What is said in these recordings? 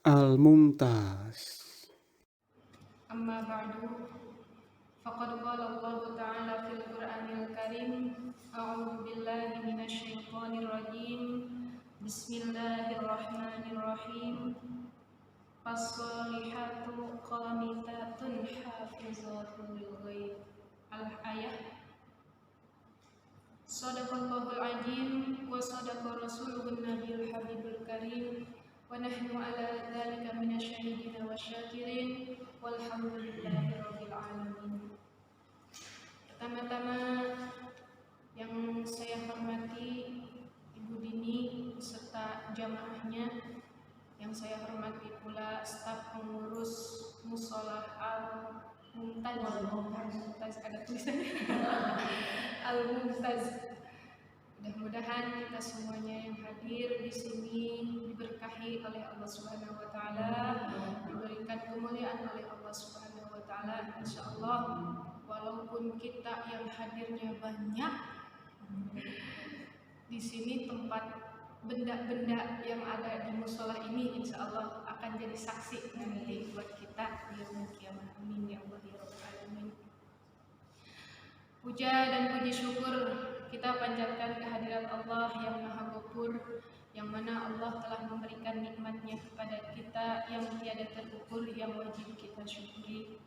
Al-Mumtaz. أما بعد فقد قال الله تعالى في القرآن الكريم أعوذ بالله من الشيطان الرجيم بسم الله الرحمن الرحيم فالصالحات قانتات حافظات للغيب الآية Sadaqallahul azim wa sadaqa rasulun nabiyul habibul karim wa nahnu ala dzalika minasyahidin wasyakirin walhamdulillahi rabbil alamin. Pertama-tama yang saya hormati Ibu Dini beserta jamaahnya, yang saya hormati pula staf pengurus Mushola Al-Mumtaz ada tulisan Al-Mumtaz. Mudah-mudahan kita semuanya yang hadir di sini diberkahi oleh Allah Subhanahu wa taala, diberikan kemuliaan oleh Allah Subhanahu wa taala insyaallah. Walaupun kita yang hadirnya banyak, di sini tempat benda-benda yang ada di musola ini insyaallah akan jadi saksi nanti buat kita di yaumul kiamah. Amin ya Allah ya rabbal alamin. Puja dan puji syukur kita panjatkan kehadirat Allah yang Maha Ghafur, yang mana Allah telah memberikan nikmatnya kepada kita yang tiada terukur, yang wajib kita syukuri.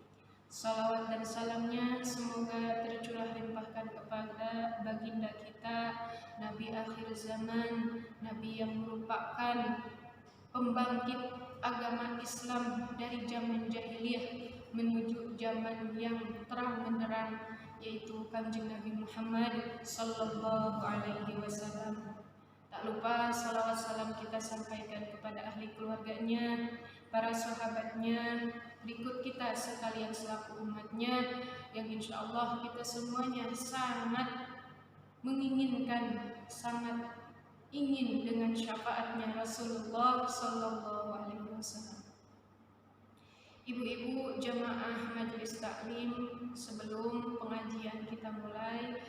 Salawat dan salamnya semoga tercurah limpahkan kepada baginda kita, Nabi akhir zaman, Nabi yang merupakan pembangkit agama Islam dari zaman jahiliyah menuju zaman yang terang benderang, yaitu Kanjeng Nabi Muhammad sallallahu alaihi wasallam. Tak lupa salawat salam kita sampaikan kepada ahli keluarganya, para sahabatnya, berikut kita sekalian selaku umatnya, yang insya Allah kita semuanya sangat menginginkan, sangat ingin dengan syafaatnya Rasulullah sallallahu alaihi wasallam. Ibu-ibu jamaah majelis taklim, sebelum pengajian kita mulai,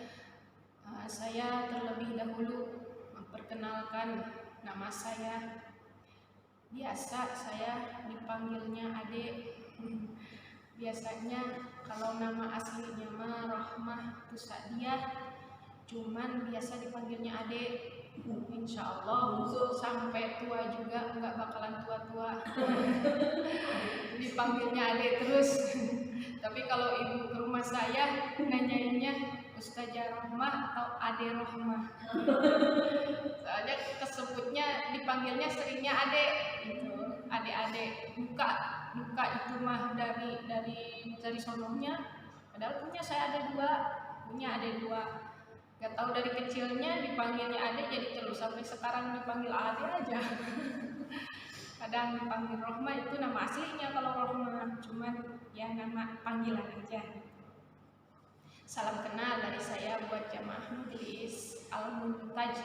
saya terlebih dahulu memperkenalkan nama saya. Biasa saya dipanggilnya Ade. Biasanya kalau nama aslinya mah Rahmah Tusadiah, cuman biasa dipanggilnya Ade. Insya Allah sampai tua juga nggak bakalan tua-tua. Dipanggilnya Ade terus. Tapi kalau ibu ke rumah saya nanyainnya Ustazah Rahmah atau Ade Rahmah. Soalnya kesebutnya dipanggilnya seringnya Ade gitu. Ade-ade buka itu mah dari sononya. Padahal punya saya ada dua. Gak tahu dari kecilnya dipanggilnya Ade jadi terus sampai sekarang dipanggil Ade aja. Kadang dipanggil Rohma, itu nama aslinya kalau Rohma, cuman ya nama panggilan aja. Salam kenal dari saya buat jamaah majelis Al-Mumtaz.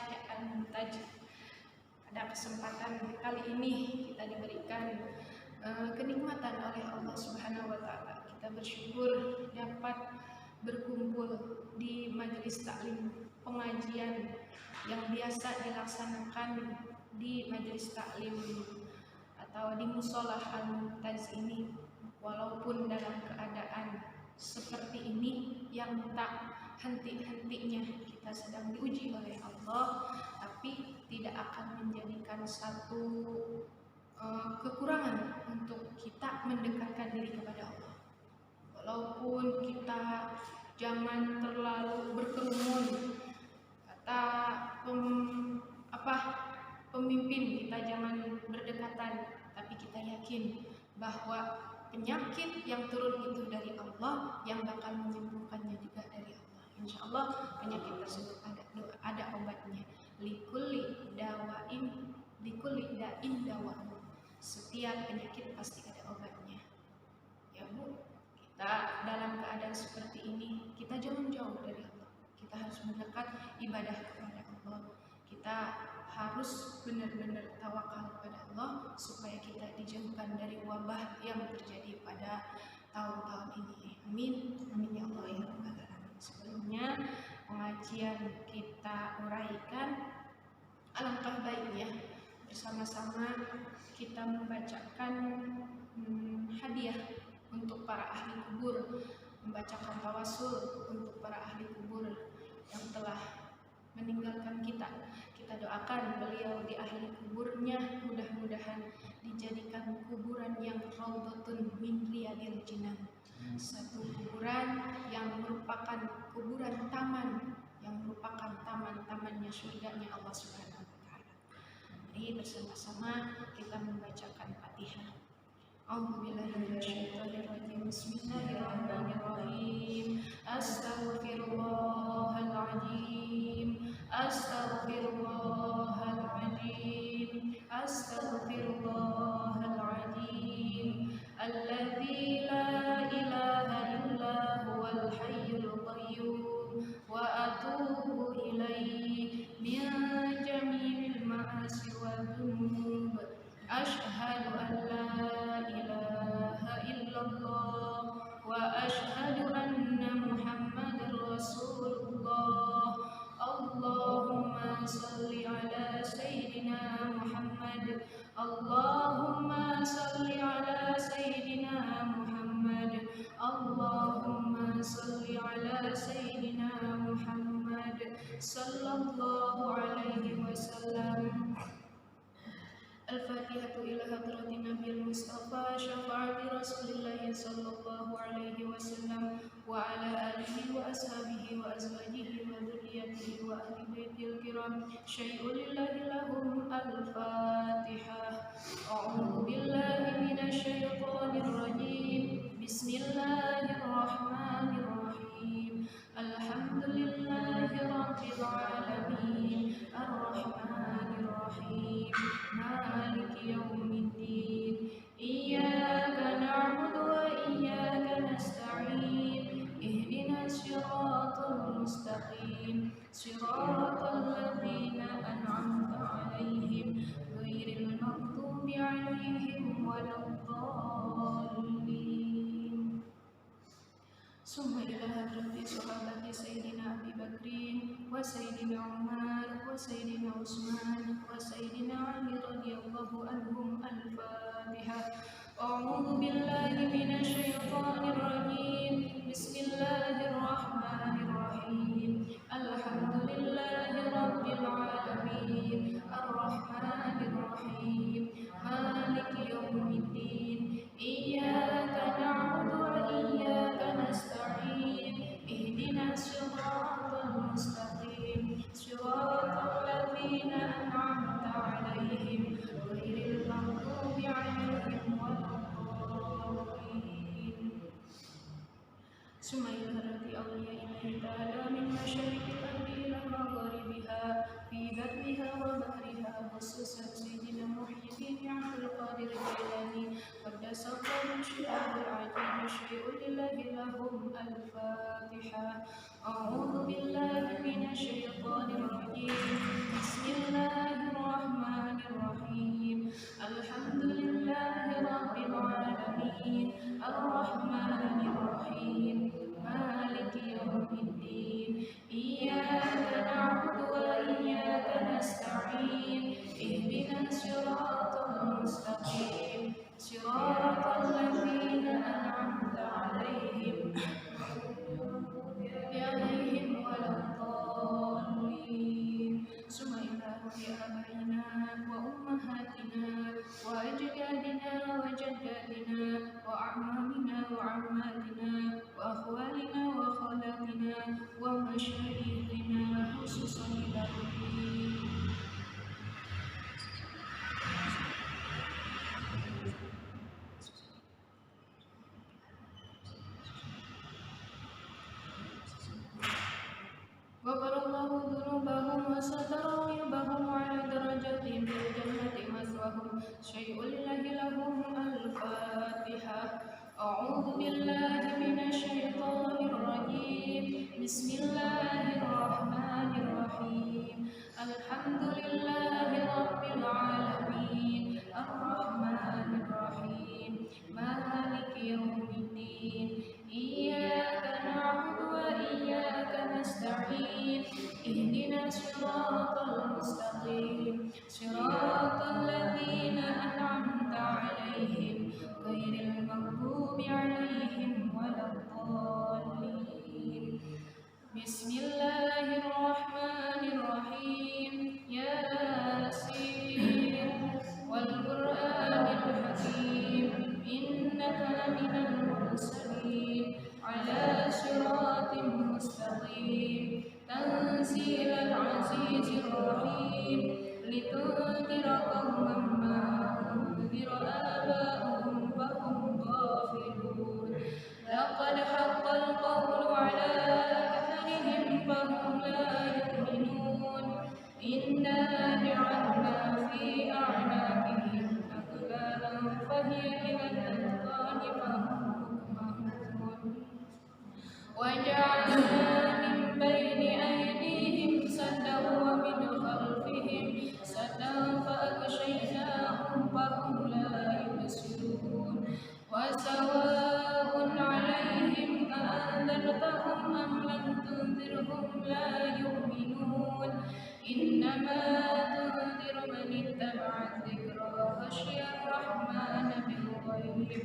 Pada kesempatan kali ini kita diberikan kenikmatan oleh Allah Subhanahu wa taala. Kita bersyukur dapat berkumpul di majelis taklim pengajian yang biasa dilaksanakan di majelis taklim atau di musola Al-Mumtaz ini, walaupun dalam keadaan seperti ini yang tak henti-hentinya kita sedang diuji oleh Allah, tapi tidak akan menjadikan satu kekurangan untuk kita mendekatkan diri kepada Allah. Walaupun kita jangan terlalu berkerumun, kata pemimpin kita jangan berdekatan, tapi kita yakin bahwa penyakit yang turun itu dari Allah, yang bakal menyembuhkannya juga dari Allah. Insya Allah penyakit tersebut ada obatnya. Likulli da'in dawa'un. Setiap penyakit pasti ada obatnya. Ya Bu, kita dalam keadaan seperti ini, kita jangan jauh dari Allah. Kita harus mendekat ibadah kepada Allah. Kita harus benar-benar tawakal kepada Allah supaya kita dijauhkan dari wabah yang terjadi pada tahun-tahun ini. Amin. Amin ya Allah ya Rabbal alamin. Sebelumnya pengajian kita uraikan, alangkah baiknya bersama-sama kita membacakan hadiah untuk para ahli kubur, membacakan tawasul untuk para ahli kubur yang telah meninggalkan kita. Kita doakan beliau di ahli kuburnya, mudah-mudahan dijadikan kuburan yang raudhatun min riyadil jinan, satu kuburan yang merupakan kuburan taman, yang merupakan taman-tamannya surganya Allah Subhanahu wa taala. Mari bersama-sama kita membacakan Fatihah. A'udzubillahi minasyaitonir rajim. Bismillahirrahmanirrahim. Astaghfirullahaladzim. Astaghfirullahaladzim. Astaghfirullahaladzim. Alladzi la ilaha illa huwal hayyul qayyum wa atubu ilaihi min jami'il ma'asi wad dzunub. Asyhadu an la ilaha illallah wa asyhadu anna Muhammadar Rasulullah. Allahumma salli ala Sayyidina Muhammad. Allahumma salli ala Sayyidina Muhammad. Allahumma salli ala Sayyidina Muhammad sallallahu alaihi wasallam. الفاتحة إلى حضرة النبي المصطفى شفاعة رسول الله صلى الله عليه وسلم وعلى آله وأصحابه وأزواجه وذريته وأهل بيته الكرام. شيء لله لهم. الفاتحة. أعوذ بالله من الشيطان الرجيم. بسم الله الرحمن الرحيم. الحمد لله رب العالمين الرحمن الرحيم مالك يوم الدين. إياك نعبد وإياك نستعين. اهدنا الصراط المستقيم صراط الذين أنعمت عليهم غير المغضوب عليهم ولا الضالين. ثم إلى حضرة صحابة سيدنا أبي بكر وسيدنا عمر وسيدنا عثمان وسيدنا علي رضي الله عنهم. الفاتحة. أعوذ بالله من الشيطان الرجيم. بسم الله الرحمن الرحيم. الحمد لله رب العالمين الرحمن الرحيم مالك يوم الدين. إياك نعبد وإياك نستعين. اهدنا الصراط المستقيم صراط الذين أنعمت عليهم غير المغضوب عليهم ولا الضالين. ثم إلى حضرة أولياء الله تعالى من مشارق الأرض إلى مغاربها في برها وبحرها، خصوصا سيدنا محي الدين عبد القادر الجيلاني قدس الله شرعه العجيب. شيء لله لهم. الفاتحة. أعوذ بالله من الشيطان الرجيم. بسم الله الرحمن الرحيم. الحمد لله رب العالمين الرحمن الرحيم مالك يوم الدين. إياك نعبد وإياك نستعين. اهدنا الصراط المستقيم صراط الذين أنعمت عليهم ولا الضالين. ثم إلى آبائنا وأمهاتنا وأجدادنا وجداتنا وأعمامنا وعماتنا وأخوالنا وخالاتنا ومشايخنا خصوصا إلى الدين. غفر الله ذنوبهم وستر عيوبهم وعلى درجاتهم في الجنة مثواهم. شيء لله لهم. الفاتحة. أعوذ بالله من الشيطان الرجيم. بسم الله الرحمن الرحيم. المستقيم تنزيل العزيز الرحيم لتنذر قوما ما أنذر آباؤهم فهم غافلون لقد حق القول على أكثرهم فهم لا يؤمنون إنا جعلنا في أعناقهم أغلالا فهي إلى الأذقان فهم مقمحون وجعلنا من بين أيديهم سدا ومن خلفهم سدا فأغشيناهم فهم لا يبصرون وسواء عليهم أأنذرتهم أم لم تنذرهم لا يؤمنون إنما تنذر من اتبع الذكر وخشي الرحمن بالغيب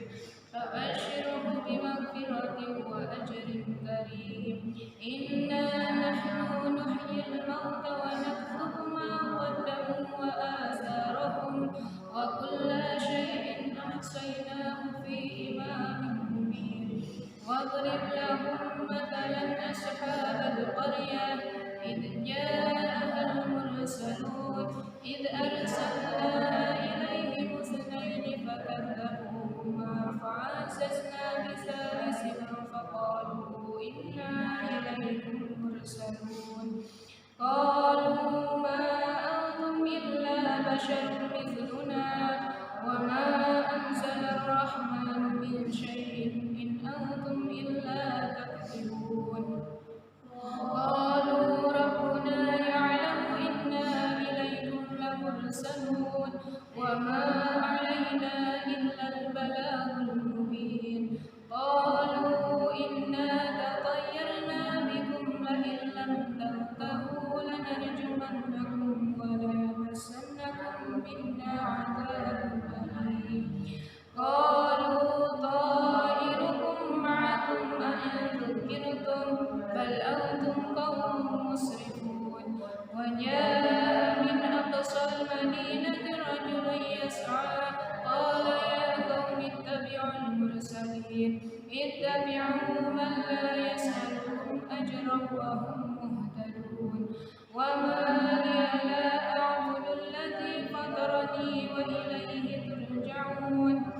فبشره بمغفرة وأجر كريم إنا نحن نحيي الموتى ونكتب ما قدموا وآثارهم وكل شيء أحصيناه في إمام مبين واضرب لهم مثلا أصحاب القرية إذ جاءها المرسلون إذ أرسلنا إليهم اثنين فكذبوهما فعززنا بثالث فقالوا إنا إليكم مرسلون قالوا ما أنتم إلا بشر مثلنا وما أنزل الرحمن من شيء إن أنتم إلا تكذبون قالوا ربنا يعلم إنا إليكم لمرسلون وما علينا إلا البلاغ المبين قالوا إنا تطيرنا بكم لئن لم تنتهوا لنرجمنكم وليمسنكم منا عذاب أليم قالوا طائركم معكم أئن ذكرتم بل أنتم قوم مسرفون وجاء من أقصى المدينة رجل يسعى قال يا قوم اتبعوا المرسلين اتبعوا من لا يسألكم أجرا وهم مهتدون وما لي لا أعبد الذي فطرني وإليه ترجعون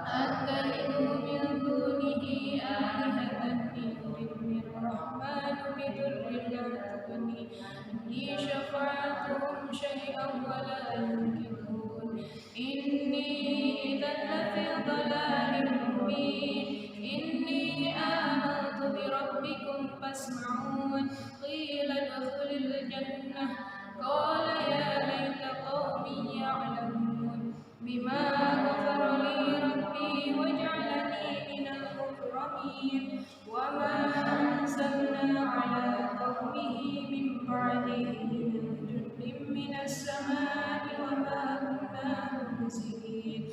أتخذ من دونه آلهة إن يردني الرحمن بضر لا تغني عني شفاعتهم شيئا ولا ينكرون إني إذا لفي ضلال مبين إني آمنت بربكم فاسمعون قيل ادخل الجنة قال يا ليت قومي يعلمون بما غفر لي ربي وجعلني من المكرمين وما أنزلنا على قومه من بعده من جند من السماء وما كنا منزلين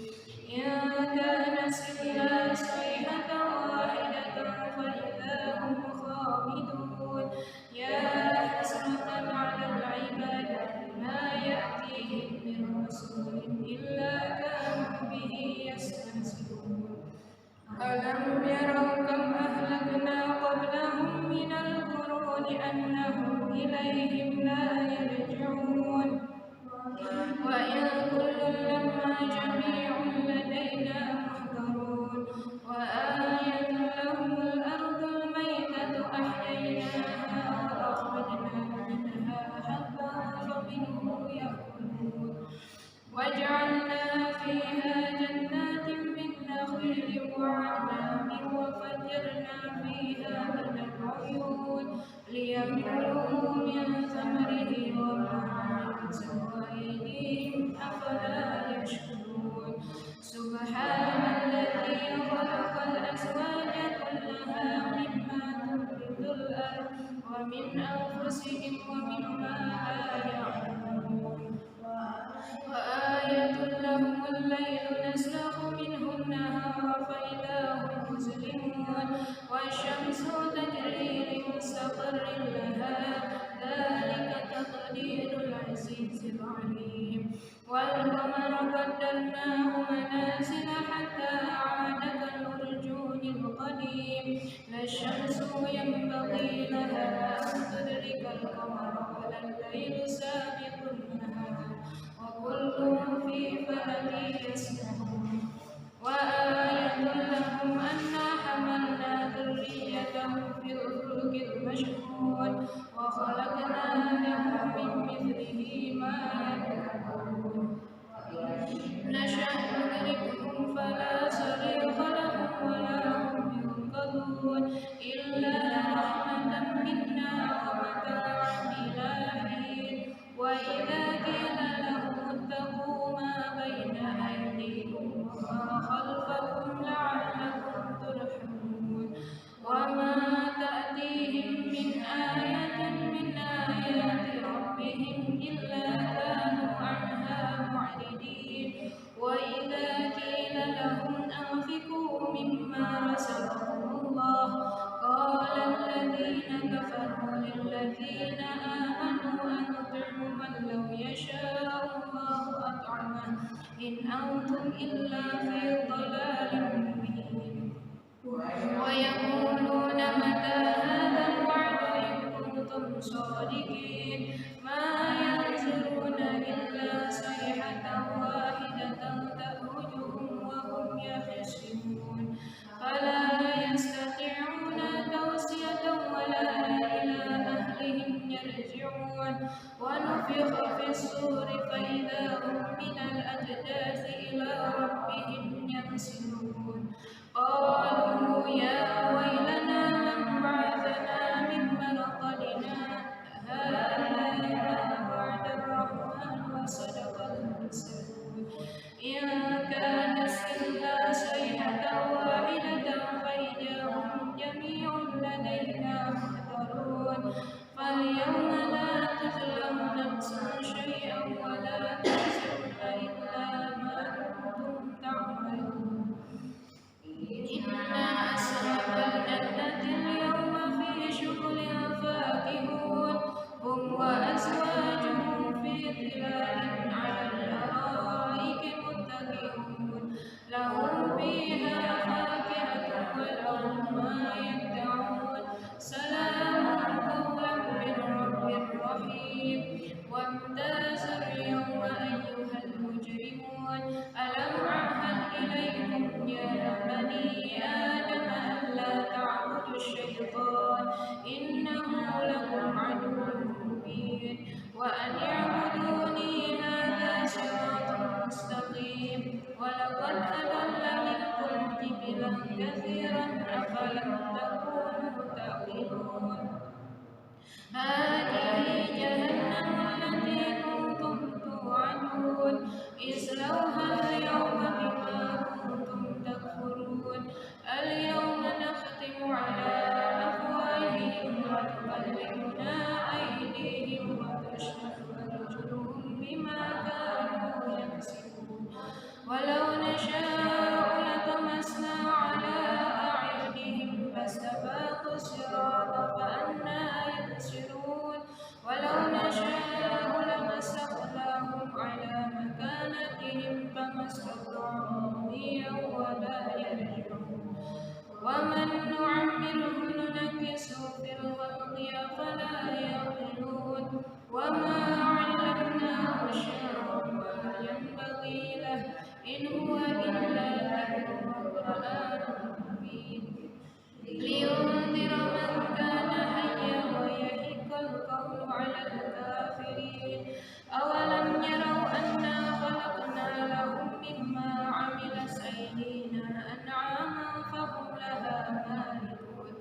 إن كانت إلا صيحة واحدة فإذا هم خامدون يا حسرة على العباد ما يأتيهم من رسول إلا كانوا به يستهزئون ألم يروا كم أهلكنا قبلهم من القرون أنهم إليهم لا يرجعون وإن كل لما جميع لدينا محضرون وآية لهم الأرض الميتة أحييناها وأخرجنا منها حبا فمنه يأكلون وجعلنا فيها جنات من نخيل وعناب وفجرنا فيها من العيون ليأكلوا من ثمره وما عملت أيديهم أفلا يشكرون سبحان الذي خلق الأزواج كلها مما تنبت الأرض ومن أنفسهم ومما لا يعلمون وآية لهم الليل نسلخ منه النهار فإذا هم مظلمون والشمس تجري لمستقر لها ذلك تقدير العزيز العليم والقمر قدرناه منازل حتى عاد كالعرجون القديم الشمس ينبغي لها أن تدرك القمر ولا الليل سابق النهار وكل في فلك يسبحون وآية لهم أنا حملنا ذريتهم في الفلك المشحون وخلقنا لهم من مثله ما يركبون نشأ ندركهم فلا صريخ لهم ولا هم ينقذون إلا رحمة منا ومتاعا إلى حين وإذا قيل لهم اتقوا ما بين أيديكم وما خلفكم لعلكم ترحمون وما تأتيهم من آية من آيات ربهم إلا كانوا عنها معرضين وإذا قيل لهم أنفقوا مما رزقكم الله قال الذين كفروا للذين آمنوا أنطعم من لو يشاء الله أطعمه إن أنتم إلا في ضلال مبين ويقولون متى هذا الوعد إن كنتم صادقين ما ينظرون إلا صيحة واحدة تأخذهم وهم يخصمون فلا يستطيعون توصية ولا إلى أهلهم يرجعون ونفخ في الصور فإذا هم من الأجداث إلى ربهم ينسلون قالوا يا ويلنا من بعثنا من مرقدنا هذا ما وعد الرحمن وصدق المرسلون إن كانت إلا صيحة واحدة فإذا هم جميع لدينا محضرون فاليوم لا تظلم نفس شيئا ولا تجزون إلا ما كنتم تعملون إنا أصحاب الجنة اليوم في شغل فاكهون هم وأزواجهم في ظلال على الأرائك متكئون لهم فيها فاكهة ولهم ما يدعون سلام قولا من رب رحيم وامتازوا اليوم أيها المجرمون ألم أعهد إليكم يا بني آدم ألا تعبدوا الشيطان إنه لكم عدو مبين وأن اعبدوني هذا صراط مستقيم ولقد أضل منكم جبلا كثيرا أفلم تكونوا تعقلون هذه جهنم التي كنتم توعدون اصلوها اليوم بما كنتم تكفرون اليوم نختم على أفواههم وتكلمنا أيديهم وتشهد أرجلهم بما كانوا يكسبون ولو نشاء لطمسنا على أعينهم فاستباقوا الصراط فأنى يبصرون ولو نشاء لمسخناهم على مكانتهم فما استطاعوا مضيا ولا يرجعون ومن نعمره ننكسه في الخلق أفلا يعقلون وما علمناه الشعر وما ينبغي له إن هو إلا ذكر وقرآن مبين لينذر من كان حيا ويحق القول على الكافرين أولم يروا أنا خلقنا لهم مما عملت أيدينا أنعاما فهم لها مالكون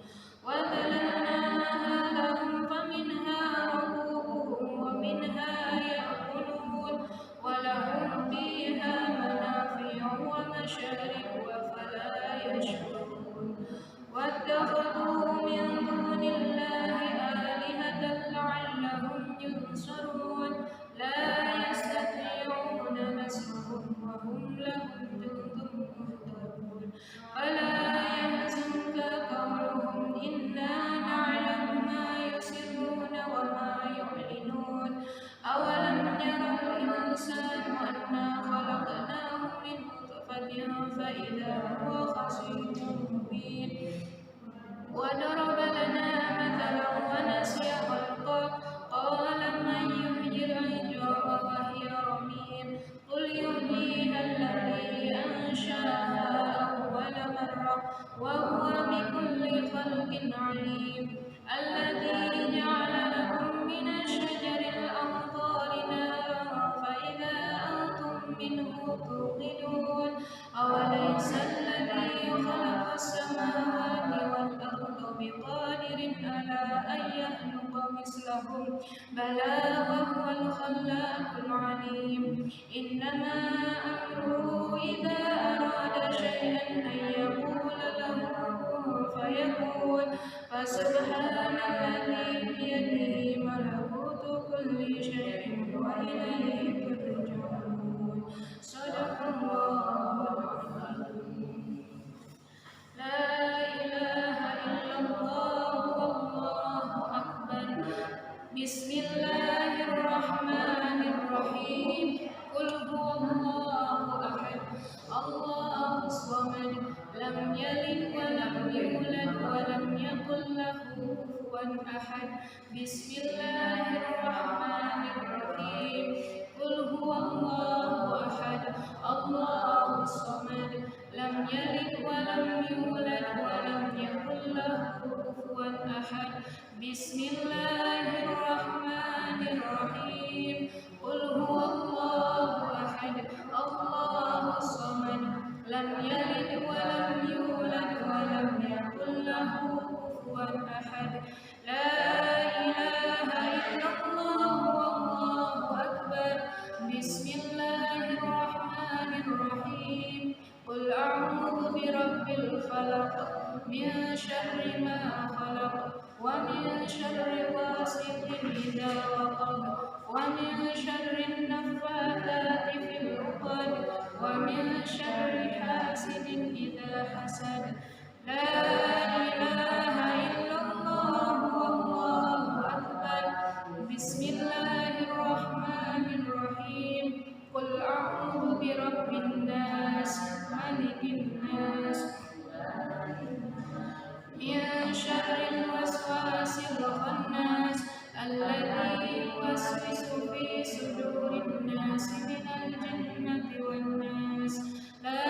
وذللناها لهم فمنها ركوبهم ومنها يأكلون ولهم فيها منافع ومشارب أفلا يشكرون واتخذوا من دون الله آلهة لعلهم ينصرون لا يستطيعون نصرهم وهم لهم جند مهتدون فلا يحزنك قولهم إنا نعلم ما يسرون وما يعلنون أولم يرى الإنسان أنا خلقناه من نطفة فإذا هو خصيم مبين وضرب لنا مثلا ونسي خلقه قال من يحيي العظام وهي رميم قل يحييها الذي أنشأها أول مرة وهو بكل خلق عليم الذي جعل لكم من الشجر الأخضر نارا فإذا أنتم منه توقدون أوليس الذي خلق السماوات والأرض بقادر على أن يخلق مثلهم بلى وهو الخلاق العليم إنما أمره إذا أراد شيئا أن يقول له كن فيكون فسبحان الذي بيده ملكوت كل شيء وإليه ترجعون صدق الله العظيم لا إله إلا الله والله أكبر بسم الله الرحمن الرحيم قل هو الله أحد الله الصمد لم يلد ولم يولد ولم يكن له كفوا أحد بسم الله الرحمن الرحيم قل هو الله أحد الله الصمد لم يلد ولم يولد ولم يكن له كفوا أحد بسم الله الرحمن الرحيم قل هو الله أحد الله الصمد لم يلد ولم يولد ولم يكن له كفوا أحد لا إله إلا الله والله أكبر بسم الله الرحمن الرحيم قل أعوذ برب الفلق من شر ما خلق ومن شر غاسق إذا وقب ومن شر النفاثات في العقد ومن شر حاسد إذا حسد لا إله إلا الله والله أكبر بسم الله الرحمن الرحيم قل أعوذ برب الناس ملك الناس من شر الوسواس الخناس الذي يوسوس في صدور الناس من الجنة والناس لا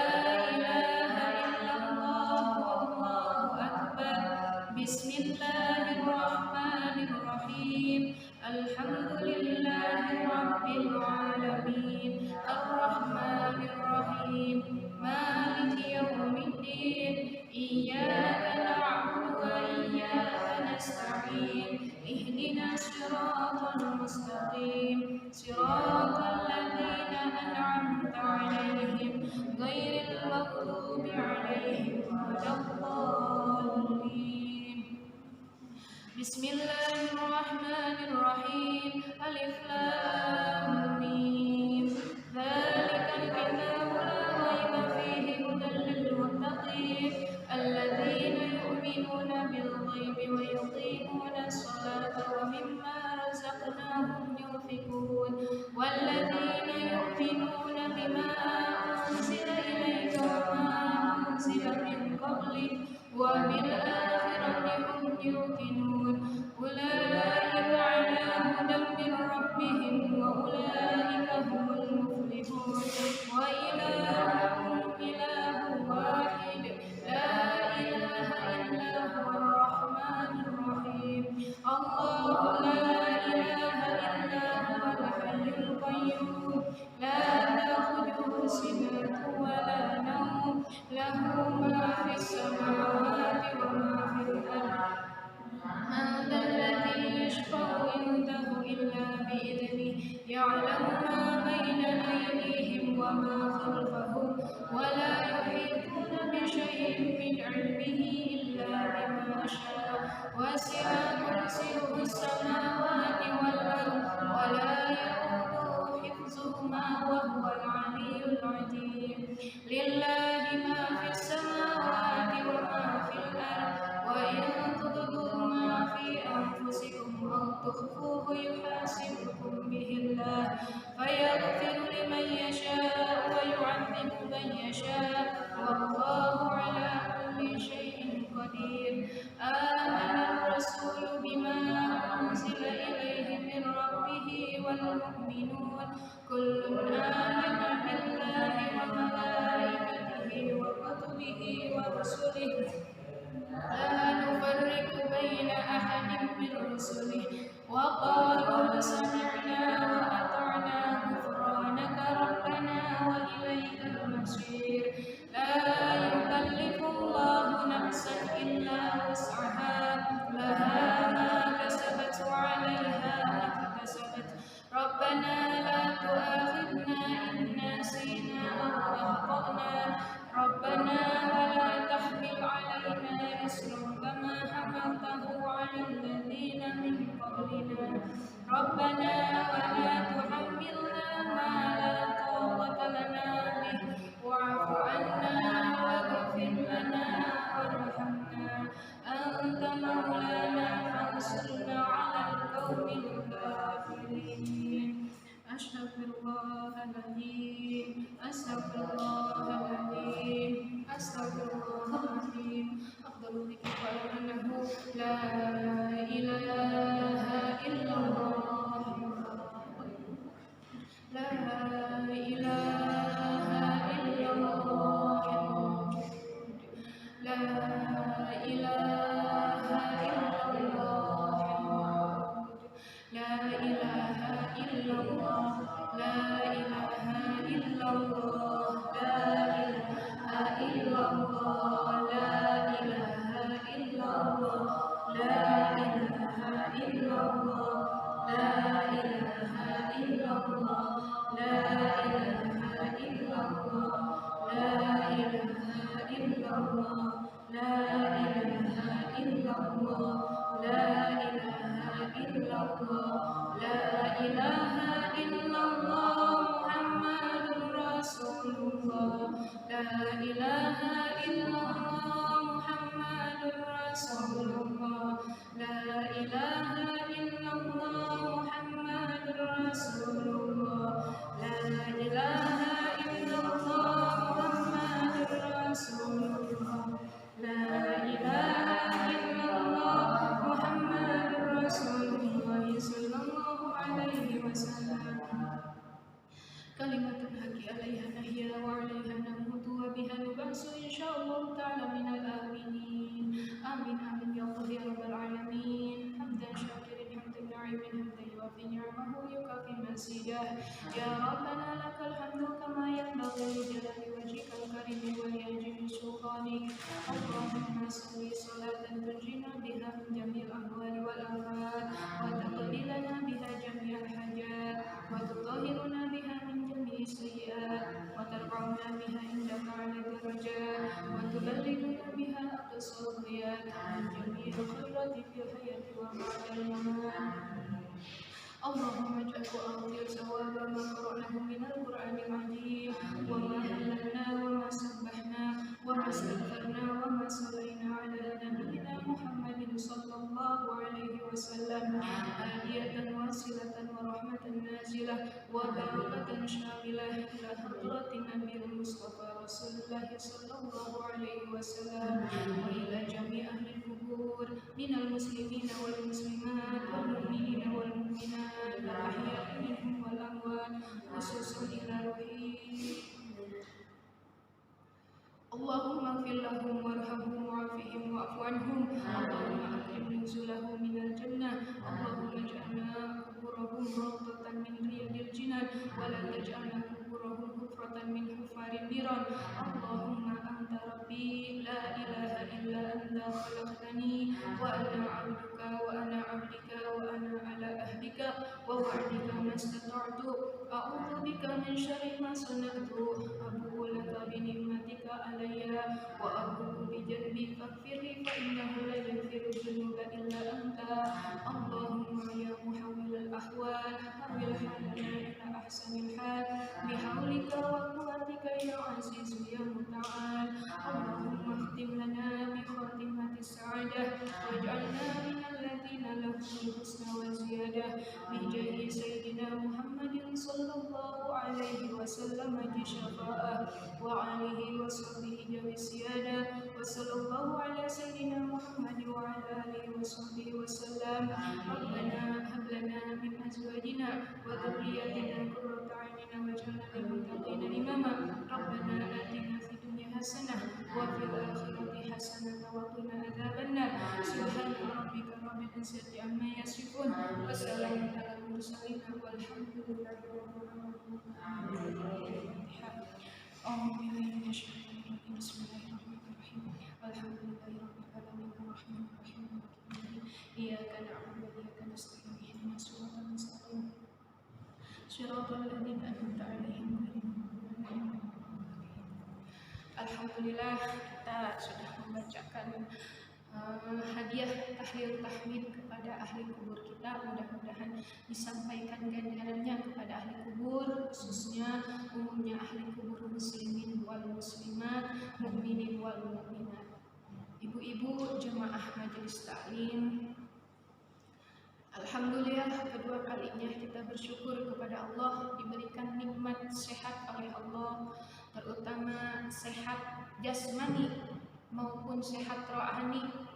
إله إلا الله والله أكبر بسم الله الرحمن الرحيم الحمد لله رب العالمين الرحمن الرحيم مالك يوم الدين إياك نعبد وإياك نستعين اهدنا الصراط المستقيم صراط الذين أنعمت عليهم غير المغضوب عليهم ولا الضالين بسم الله الرحمن الرحيم ألف لام ميم ذلك الكتاب لا ريب فيه هدى للمتقين الذين يؤمنون بالغيب ويقيمون الصلاة ومما رزقناهم ينفقون والذين يؤمنون بما أنزل إليك وما أنزل من قبلك وبالآخرة هم يوقنون أولئك على هدى من ربهم وأولئك هم المفلحون وإلهكم إله واحد لا إله إلا هو الرحمن الرحيم الله لا إله إلا هو الحي القيوم لا تأخذه سنة ولا نوم له ما في السماوات وما في الأرض من ذا الذي يشفع عنده إلا بإذنه يعلم ما بين أيديهم وما خلفهم ولا يحيطون بشيء من علمه إلا بما شاء وسع كرسيه السماوات والأرض ولا يؤوده حفظهما وهو العلي العظيم لله ما في السماوات وما في الأرض وإن تبدوا ما في أنفسكم أو تخفوه يحاسبكم به الله فيغفر لمن يشاء ويعذب من يشاء والله على كل شيء قدير كل آمن بالله وملائكته وكتبه ورسله لا نفرق بين أحد من رسله وقالوا سمعنا وأطعنا غفرانك ربنا وإليك المصير لا يكلف الله نفسا إلا وسعها لها ما كسبت وعليها ما اكتسبت ربنا لا تؤاخذنا إن نسينا أو أخطأنا ربنا ولا تحمل علينا إصرا كما حملته على الذين من قبلنا ربنا ولا تحملنا ما لا طاقة لنا به واعف عنا واغفر لنا وارحمنا أنت مولانا فانصرنا على القوم الكافرين أستغفر الله العظيم أستغفر الله العظيم أستغفر الله العظيم أفضل الذكر أنه لا إله إلا الله لا إله إلا الله لا إله إلا الله لا إله إلا الله لا إله إلا الله لا إله إلا الله لا إله إلا الله لا إله إلا الله لا إله إلا الله لا إله إلا الله لا إله إلا الله لا إله إلا الله لا إله إلا الله لا إله إلا الله محمد رسول الله لا إله إلا الله محمد رسول الله لا إله إلا الله محمد رسول الله لا إله إلا الله محمد رسول الله لا إله إلا الله محمد رسول الله صلى الله عليه وسلم كلمة الحق عليها نحيا وعليها نموت وبها نبعث إن شاء الله تعالى من الآمنين آمين آمين يا الله يا رب العالمين حمدا شاكرا حمدا نعيما حمدا يوافي نعمه يكافي مزيده يا ربنا لك الحمد كما ينبغي لجلال وجهك الكريم ولعظيم سلطانك اللهم صل صلاة تنجينا بها من جميع الأهوال والآفات وتقضي لنا بها جميع الحاجات وتطهرنا بها من جميع السيئات وترفعنا بها عندك على الدرجات وتبلغنا بها أقصى الغايات من جميع الخيرات في الحياة وبعد الممات اللهم اجعل وأعطي ثواب ما قرأناه من القرآن العظيم وما هللنا وما سبحنا وما استغفرنا وما صلينا على نبينا محمد صلى الله عليه وسلم هادية واصلة ورحمة نازلة وبركة شاملة إلى حضرة النبي المصطفى رسول الله صلى الله عليه وسلم وإلى جميع أهل القبور من المسلمين والمسلمات والمؤمنين والمؤمنات الأحياء منهم والأموات خصوصا إلى روحي اللهم اغفر لهم وارحمهم وعافهم واعف عنهم اللهم أكرم نزلهم من الجنة اللهم اجعلنا قبورهم روضة من رياض الجنان ولا تجعلنا قبورهم حفرة من حفار النيران اللهم أنت ربي لا إله إلا أنت خلقتني وأنا عبدك وأنا عبدك وأنا على أهلك ووعدك ما استطعت أعوذ بك من شر ما صنعت أبوء لك بنعمتك علي وأبوء بذنبي فاغفر لي فإنه لا يغفر الذنوب إلا أنت اللهم يا محول الأحوال حول حالنا إلى أحسن الحال بحولك وقوتك يا عزيز يا متعال اللهم اختم لنا بخاتمة السعادة واجعلنا من الذين لهم الحسنى وزيادة بجاه سيدنا محمد صلى الله عليه وسلم بشفاعة وعليه وصحبه ذوي السيادة وصلى الله على سيدنا محمد وعلى آله وصحبه وسلم ربنا هب لنا من أزواجنا وذرياتنا قرة izzati amma yasifun. Wassalamu ala mursalin walhamdulillahi rabbil alamin. Bismillahirrahmanirrahim. Alhamdulillahi rabbil alamin arrahmanir rahim maliki yaumiddin. Iyyaka na'budu wa iyyaka nasta'in ihdinas siratal mustaqim. Shiratal ladzina an'amta 'alaihim ghairil maghdubi 'alaihim waladdallin. Alhamdulillah, kita sudah membacakan hadiah tahlil tahmid kepada ahli kubur kita. Mudah-mudahan disampaikan ganjarannya kepada ahli kubur, khususnya umumnya ahli kubur muslimin wal muslimat, mukminin wal mukminat. Ibu-ibu jemaah majelis taklim, alhamdulillah kedua kalinya kita bersyukur kepada Allah diberikan nikmat sehat oleh Allah, terutama sehat jasmani maupun sehat rohani.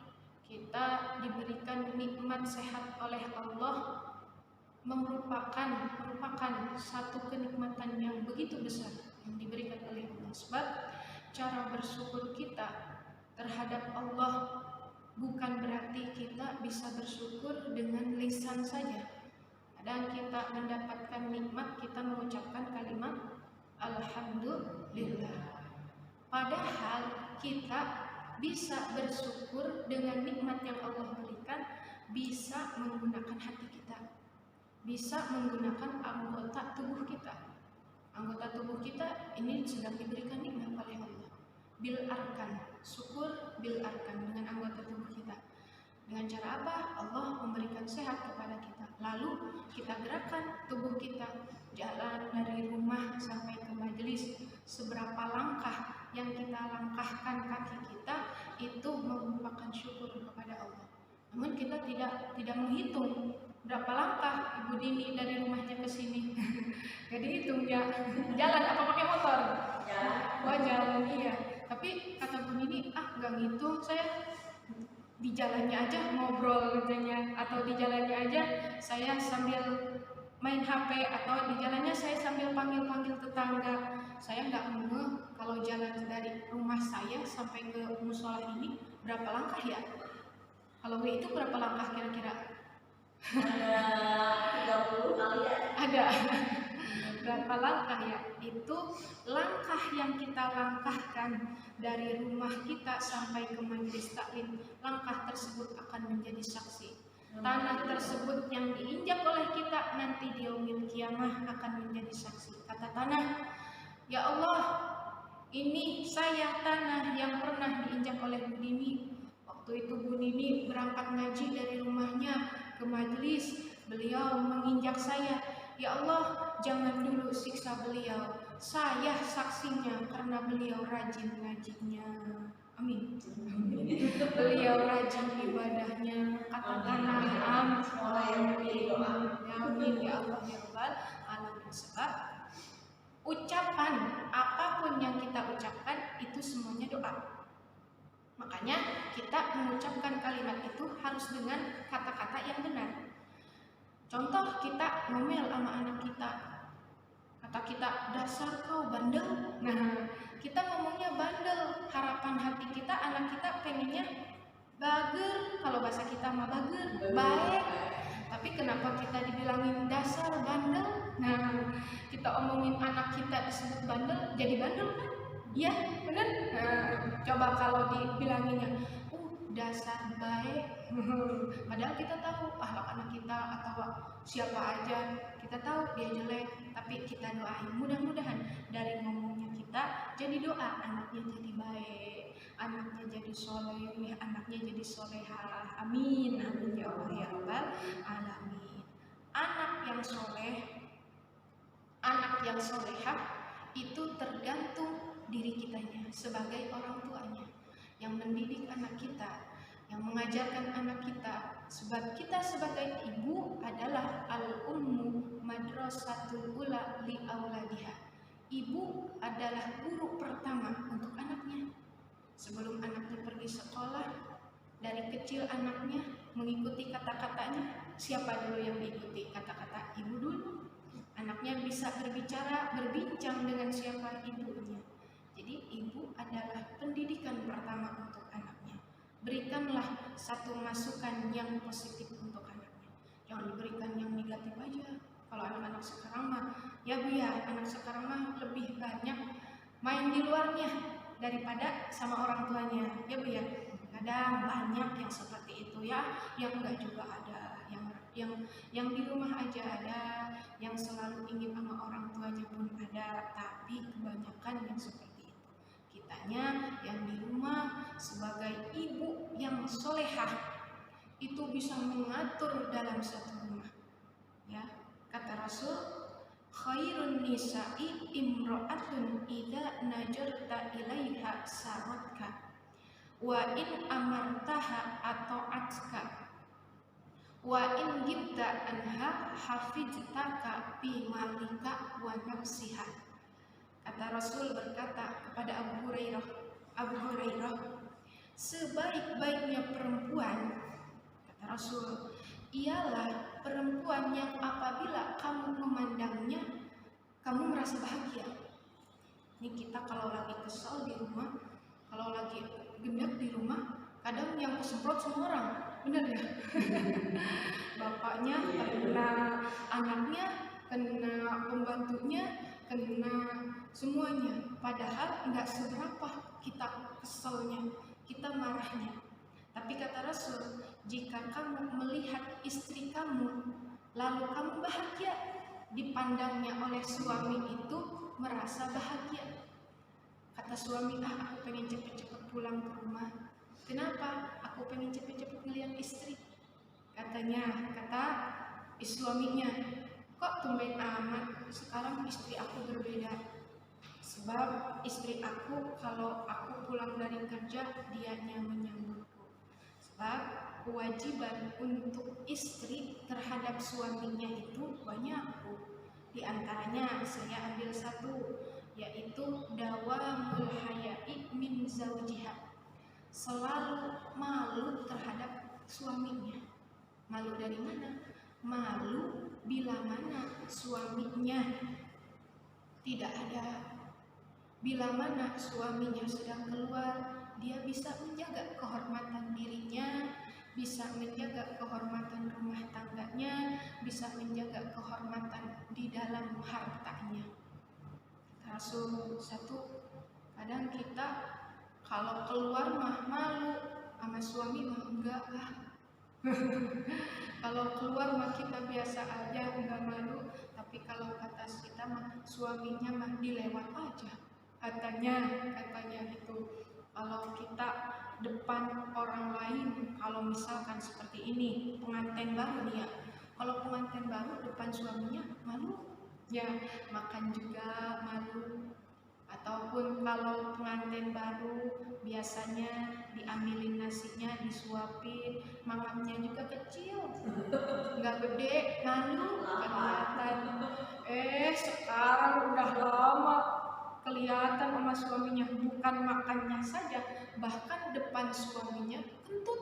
Kita diberikan nikmat sehat oleh Allah merupakan satu kenikmatan yang begitu besar yang diberikan oleh Allah. Sebab cara bersyukur kita terhadap Allah bukan berarti kita bisa bersyukur dengan lisan saja. Kadang kita mendapatkan nikmat, kita mengucapkan kalimat alhamdulillah. Padahal kita bisa bersyukur dengan nikmat yang Allah berikan, bisa menggunakan hati kita, bisa menggunakan anggota tubuh kita. Anggota tubuh kita ini sedang diberikan nikmat oleh Allah. Bil arkan, syukur bil arkan, dengan anggota tubuh kita. Dengan cara apa? Allah memberikan sehat kepada kita. Lalu kita gerakkan tubuh kita, jalan dari rumah sampai ke majelis. Seberapa langkah yang kita langkahkan kaki kita itu merupakan syukur kepada Allah. Namun kita tidak menghitung berapa langkah Ibu Dini dari rumahnya ke sini. Gak dihitung ya. Jalan apa pakai motor? Oh jalan, iya. Tapi kata Bu Dini, nggak ngitung, saya di jalannya aja ngobrol katanya, atau di jalannya aja saya sambil main HP, atau di jalannya saya sambil panggil-panggil tetangga. Saya nggak ngeh kalau jalan dari rumah saya sampai ke musola ini berapa langkah ya? Kalau itu berapa langkah kira-kira? Ada 30 kali ya? Ada. Berapa langkah ya? Itu langkah yang kita langkahkan dari rumah kita sampai ke majelis taklim. Langkah tersebut akan menjadi saksi. Tanah tersebut yang diinjak oleh kita nanti di yaumil kiamah akan menjadi saksi. Kata tanah, ya Allah, ini saya tanah yang pernah diinjak oleh Bu Nini. Waktu itu Bu Nini berangkat ngaji dari rumahnya ke majelis, beliau menginjak saya. Ya Allah, jangan dulu siksa beliau. Saya saksinya karena beliau rajin ngajinya. Amin. Beliau rajin ibadahnya. Katakan amin. Amin ya Allah ya Rabbal alamin. Sebab ucapan apapun yang kita ucapkan itu semuanya doa. Makanya kita mengucapkan kalimat itu harus dengan kata-kata yang benar. Contoh, kita ngomel sama anak kita, kata kita dasar kau bandel. Nah, kita ngomongnya bandel, harapan hati kita anak kita pengennya bager. Kalau bahasa kita mah bager, baik. Tapi kenapa kita dibilangin dasar bandel? Nah, kita omongin anak kita disebut bandel, jadi bandel kan? Iya, bener? Nah, coba kalau dibilanginnya dasar baik. Padahal kita tahu akhlak anak kita atau siapa aja, kita tahu dia jelek, tapi kita doain mudah-mudahan dari ngomongnya kita jadi doa, anaknya jadi baik, anaknya jadi soleh, anaknya jadi solehah. Amin, amin ya Allah ya Rabbal alamin. Anak yang soleh, anak yang solehah itu tergantung diri kitanya sebagai orang tuanya yang mendidik anak kita, yang mengajarkan anak kita. Sebab kita sebagai ibu adalah al-ummu madrasatul ula li auladiha. Ibu adalah guru pertama untuk anaknya. Sebelum anaknya pergi sekolah, dari kecil anaknya mengikuti kata-katanya. Siapa dulu yang diikuti? Kata-kata ibu dulu. Anaknya bisa berbincang dengan siapa? Ibunya. Jadi ibu adalah pendidikan pertama untuk anaknya. Berikanlah satu masukan yang positif jangan diberikan yang negatif aja. Kalau anak-anak sekarang mah, ya Bu ya, anak sekarang mah lebih banyak main di luarnya daripada sama orang tuanya, ya Bu ya. Kadang banyak yang seperti itu ya, yang enggak juga ada, yang di rumah aja ada, yang selalu ingin sama orang tuanya pun ada, tapi kebanyakan yang seperti itu. Kitanya yang di rumah sebagai ibu yang solehah itu bisa mengatur dalam satu rumah. Ya, kata Rasul, khairun nisa'i imra'atun idza najarta ilaiha saratka wa in amartaha ata'atka wa in gibta anha hafiztaka fi malika wa nafsiha. Kata Rasul berkata kepada Abu Hurairah, sebaik-baiknya perempuan, kata Rasul, ialah perempuan yang apabila kamu memandangnya, kamu merasa bahagia. Ini kita kalau lagi kesal di rumah, kalau lagi genep di rumah, kadang yang kesemprot semua orang, bener ya? Bapaknya kena, anaknya kena, pembantunya kena, semuanya. Padahal nggak seberapa kita keselnya, kita marahnya. Tapi kata Rasul, jika kamu melihat istri kamu, lalu kamu bahagia, dipandangnya oleh suami itu merasa bahagia. Kata suami, aku pengen cepet-cepet pulang ke rumah. Kenapa? Aku pengen cepet-cepet ngeliat istri. Kata suaminya, kok tumben amat, sekarang istri aku berbeda. Sebab istri aku kalau aku pulang dari kerja, dianya menyambutku. Sebab kewajiban untuk istri terhadap suaminya itu banyak, Bu. Di antaranya saya ambil satu, yaitu dawamul haya'i min zawjiha, selalu malu terhadap suaminya. Malu dari mana? Malu bila mana suaminya tidak ada, bila mana suaminya sedang keluar, dia bisa menjaga kehormatan dirinya, bisa menjaga kehormatan rumah tangganya, bisa menjaga kehormatan di dalam hartanya. Rasul satu, kadang kita kalau keluar mah malu, sama suami mah enggak lah. Kalau keluar mah kita biasa aja, enggak malu. Tapi kalau kata kita mah suaminya mah dilewat aja. Katanya gitu. Kalau kita depan orang lain, kalau misalkan seperti ini, pengantin baru dia, kalau pengantin baru depan suaminya malu, ya makan juga malu. Ataupun kalau pengantin baru biasanya diambilin nasinya, disuapin, mangamnya juga kecil, nggak gede, malu kelihatan. Sekarang udah lama kelihatan sama suaminya, bukan makannya saja, bahkan depan suaminya kentut.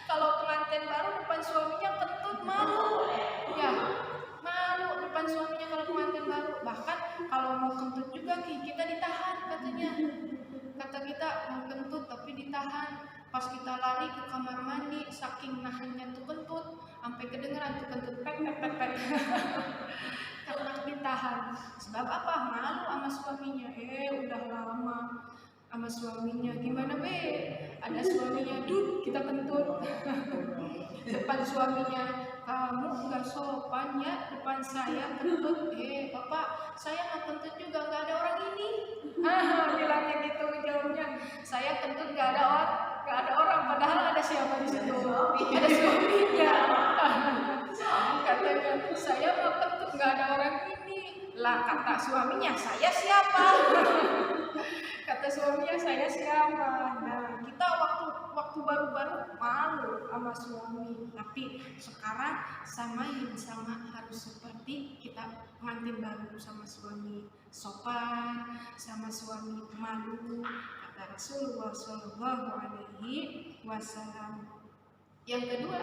Kalau pengantin baru depan suaminya kentut, malu ya, malu depan suaminya kalau pengantin baru. Bahkan kalau mau kentut juga kita ditahan, katanya. Kata kita mau kentut tapi ditahan. Pas kita lari ke kamar mandi, saking nahannya tuh kentut, sampai kedengeran tuh kentut pet. Karena ditahan. Sebab apa? Malu sama suaminya. Udah lama sama suaminya, gimana be? Ada suaminya, kita kentut. Depan suaminya, kamu nggak sopan ya, depan saya kentut. Bapak, saya nggak kentut juga, nggak ada orang ini. Bilangnya gitu, jawabnya, saya kentut nggak ada orang, padahal ada siapa di situ? Ada suaminya. Katanya, saya mau kentut nggak ada orang ini. Lah kata suaminya, saya siapa? Kata suaminya, saya siapa? Nah, kita waktu baru-baru malu sama suami, tapi sekarang sama harus seperti kita pengantin baru sama suami, sopan sama suami, malu, kata Rasulullah SAW. Yang kedua,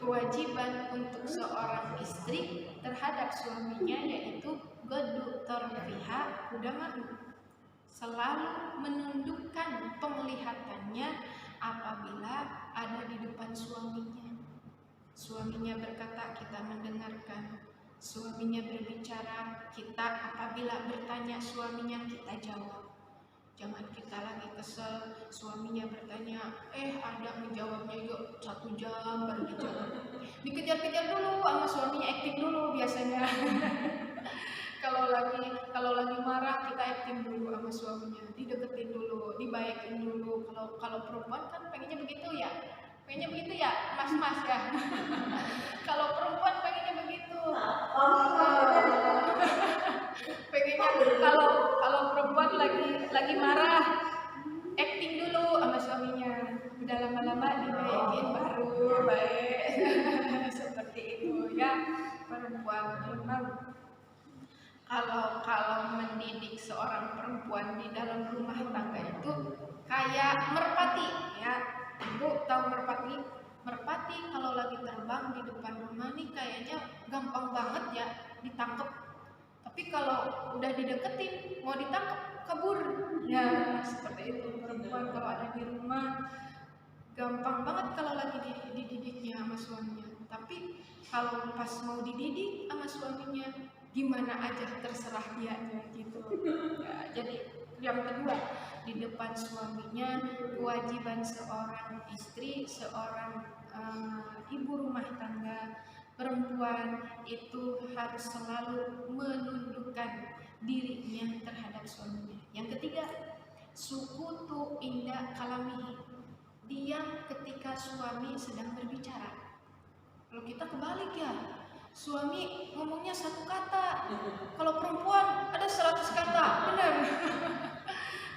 kewajiban untuk seorang istri terhadap suaminya yaitu godu torfiha kudamanu, selalu menundukkan penglihatannya apabila ada di depan suaminya. Suaminya berkata, kita mendengarkan. Suaminya berbicara, kita apabila bertanya suaminya, kita jawab. Jangan kita lagi kesel, suaminya bertanya, ada menjawabnya yuk 1 jam baru dijawab. Dikejar-kejar dulu sama suaminya, acting dulu biasanya. kalau lagi marah kita acting dulu sama suaminya, dideketin dulu, dibaikin dulu. Kalau perempuan kan pengennya begitu ya, mas ya. Kalau perempuan pengennya begitu. Pengennya kalau perempuan lagi marah, acting dulu sama suaminya. Udah lama-lama dibaikin baru baik. Seperti itu ya perempuan. Memang kalau mendidik seorang perempuan di dalam rumah tangga itu kayak merpati ya. Ibu tahu merpati? Merpati kalau lagi terbang di depan rumah nih kayaknya gampang banget ya ditangkap. Tapi kalau udah dideketin mau ditangkap kabur. Ya seperti itu perempuan kalau ada di rumah gampang banget kalau lagi dididiknya sama suaminya. Tapi kalau pas mau dididik sama suaminya gimana aja terserah dianya gitu ya. Jadi yang kedua, di depan suaminya kewajiban seorang istri, seorang ibu rumah tangga perempuan itu harus selalu menundukkan dirinya terhadap suaminya. Yang ketiga, sukutu inda kalamihi, diam ketika suami sedang berbicara. Kalau kita kebalik ya, suami ngomongnya 1 kata, kalau perempuan ada 100 kata, benar?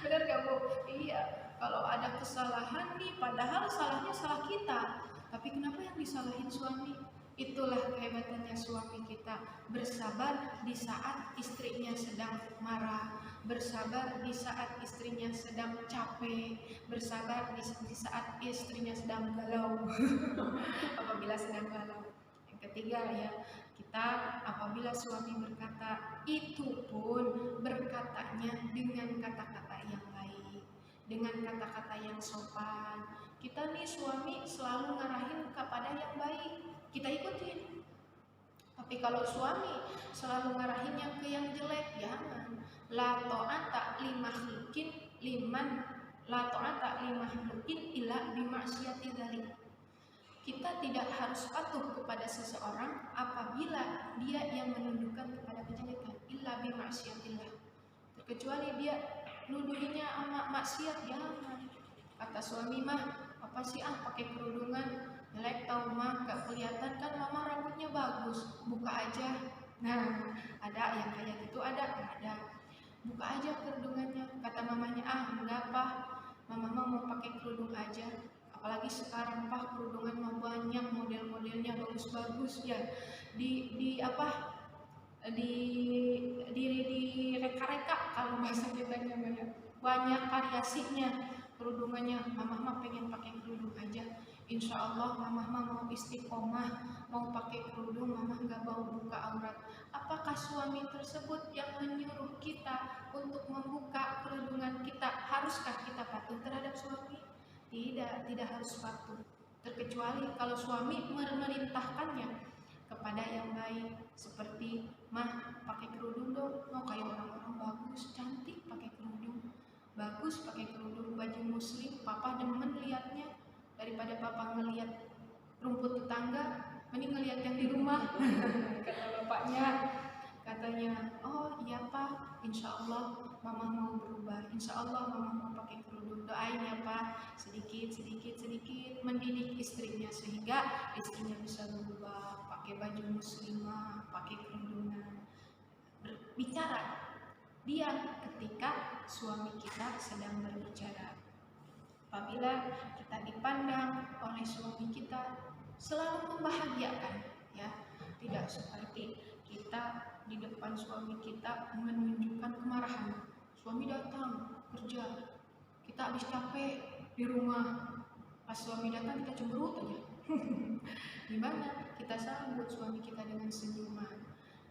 Benar gak Bu? Iya, kalau ada kesalahan nih, padahal salahnya salah kita, tapi kenapa yang disalahin suami? Itulah kehebatannya suami kita, bersabar di saat istrinya sedang marah, bersabar di saat istrinya sedang capek, bersabar di saat istrinya sedang galau. Apabila sedang galau. Yang ketiga ya, kita apabila suami berkata, itu pun berkatanya dengan kata-kata yang baik, dengan kata-kata yang sopan. Kita nih suami selalu ngarahin kepada yang baik, kita ikutin. Tapi kalau suami selalu ngarahinnya ke yang jelek, jangan. La ta'ata limakhluqin illa bimaksiyati dzalik. Kita tidak harus patuh kepada seseorang apabila dia yang menundukkan kepada kejelekan, illa bimaksiatillah. Terkecuali dia nuduhinya sama maksiat, jangan. Kata suami mah, apa sih pakai kerudungan, jelek tau mah, gak kelihatan kan mama rambutnya bagus, buka aja. Nah, ada yang kayak gitu, ada. Buka aja kerudungannya. Kata mamanya, enggak Pak, mama mau pakai kerudung aja. Apalagi sekarang Pak, kerudungan mah banyak, model-modelnya bagus-bagus ya. Di reka-reka kalau bahasa kita namanya. Banyak variasinya kerudungannya. Mama mah pengen pakai kerudung aja. Insya Allah mama mau istiqomah, mau pakai kerudung, mama nggak mau buka aurat. Apakah suami tersebut yang menyuruh kita untuk membuka kerudungan kita? Haruskah kita patuh terhadap suami? Tidak harus patuh. Terkecuali kalau suami memerintahkannya kepada yang baik, seperti mah pakai kerudung dong, mau kayak orang-orang bagus, cantik pakai kerudung, bagus pakai kerudung, baju muslim, papa demen liatnya. Daripada papa ngelihat rumput tetangga, mending ngelihat yang di rumah. Kata bapaknya, katanya, oh iya Pak, insya Allah mama mau berubah, insya Allah mama mau pakai kerudung. Doain ya Pak, sedikit mendidik istrinya sehingga istrinya bisa berubah, pakai baju muslimah, pakai kerudungan. Berbicara, diam ketika suami kita sedang berbicara. Apabila kita dipandang oleh suami kita selalu membahagiakan, ya, tidak seperti kita di depan suami kita menunjukkan kemarahan. Suami datang kerja, kita habis capek di rumah, pas suami datang kita cemberut aja. Gimana? Kita sambut suami kita dengan senyuman.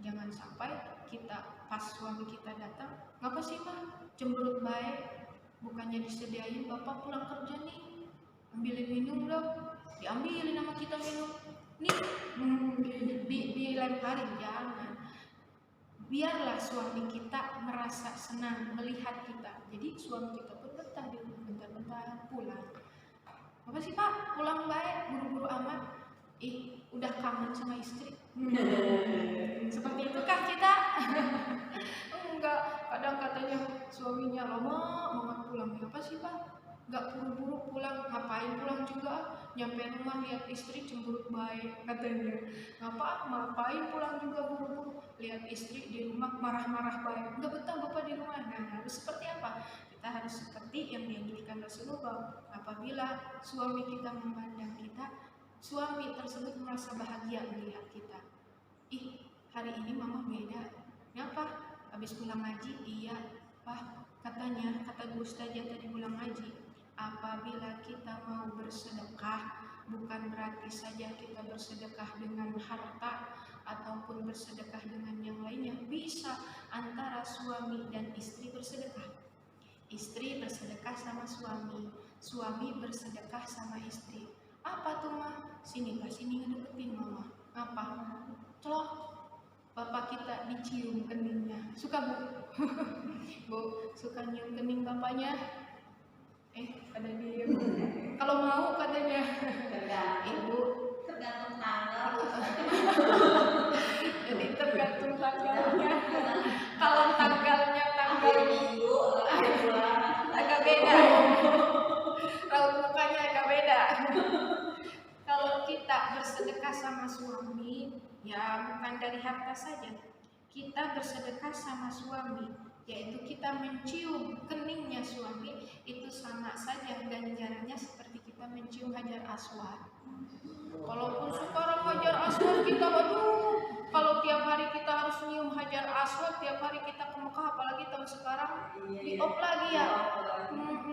Jangan sampai kita pas suami kita datang, ngapa sih Pak cemberut baik? Bukannya disediain bapak pulang kerja nih, ambilin minum dong, diambilin sama kita minum. nih dilemparin, jangan. Biarlah suami kita merasa senang melihat kita. Jadi suami kita pun betah di rumah, bentar-bentar pulang. Apa sih Pak, pulang baik, buru-buru amat. Udah kangen sama istri. Seperti itukah kita? Enggak, kadang katanya suaminya lama banget pulang. Apa sih Pak? Enggak buru-buru pulang, ngapain pulang juga? Nyampe rumah lihat istri cemberut baik katanya. Ngapain pulang juga buru-buru? Lihat istri di rumah marah-marah baik. Enggak betah Bapak di rumah. Nah, harus seperti apa? Kita harus seperti yang dianjurkan Rasulullah. Apabila suami kita memandang kita, suami tersebut merasa bahagia melihat kita. Hari ini mama beda. Kenapa? Habis pulang ngaji, iya Pak, kata Bu Ustazah tadi pulang ngaji, apabila kita mau bersedekah, bukan berarti saja kita bersedekah dengan harta ataupun bersedekah dengan yang lainnya. Bisa antara suami dan istri bersedekah. Istri bersedekah sama suami, suami bersedekah sama istri. Apa tuh mah? Sini Pak, sini ngedeketin mama. Apa? Celok, bapak kita dicium keningnya. Suka Bu? Bu, suka nyium kening bapaknya? Ada diem. Kalau mau katanya. Ibu tergantung tanggal. Jadi tergantung tanggalnya. Kalau tanggalnya tanggal minggu agak beda. Raut mukanya agak beda. Kalau kita bersedekah sama suami, ya bukan dari harta saja. Kita bersedekah sama suami, yaitu kita mencium keningnya suami, itu sama saja ganjarannya seperti kita mencium hajar aswad. Kalaupun sekarang hajar aswad kita, waduh, kalau tiap hari kita harus nyium hajar aswad, tiap hari kita ke Mekah, apalagi tahun sekarang diop lagi ya.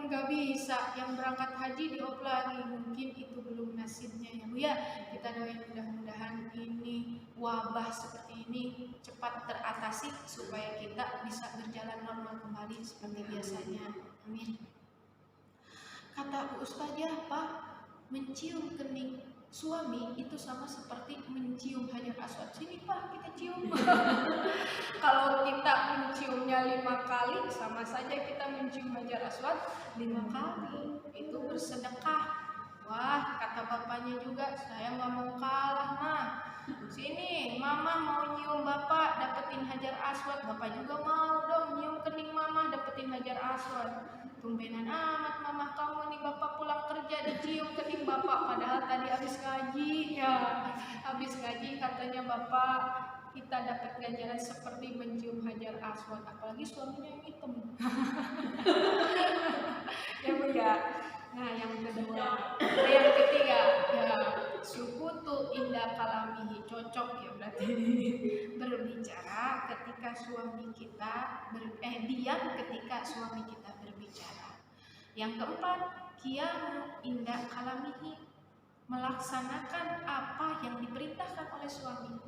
Nggak bisa, yang berangkat haji diop lagi, mungkin itu belum nasibnya ya Bu ya. Kita doain mudah-mudahan ini wabah seperti ini cepat teratasi supaya kita bisa berjalan normal kembali seperti biasanya. Amin. Kata Bu Ustazah, Pak, mencium kening suami itu sama seperti mencium hajar aswad. Sini Pak, kita cium. Kalau kita menciumnya 5 kali, sama saja kita mencium hajar aswad 5 kali. Itu bersedekah. Wah, kata bapaknya juga, saya nggak mau kalah mah. Sini, mama mau nyium bapak, dapetin hajar aswad. Bapak juga mau dong nyium kening mama, dapetin hajar aswad. Tumbenan amat mama kamu nih, bapak pulang kerja dicium kening bapak, padahal tadi habis ngaji ya. Habis ngaji katanya bapak, kita dapat ganjaran seperti mencium hajar aswad, apalagi suaminya yang hitam. Ya Bu ya. Nah, yang kedua, yang ketiga, ya sukutu indah kalamihi, cocok ya berarti berbicara ketika suami kita diam ketika suami kita berbicara. Yang keempat, qiyamu indah kalamihi, melaksanakan apa yang diperintahkan oleh suami.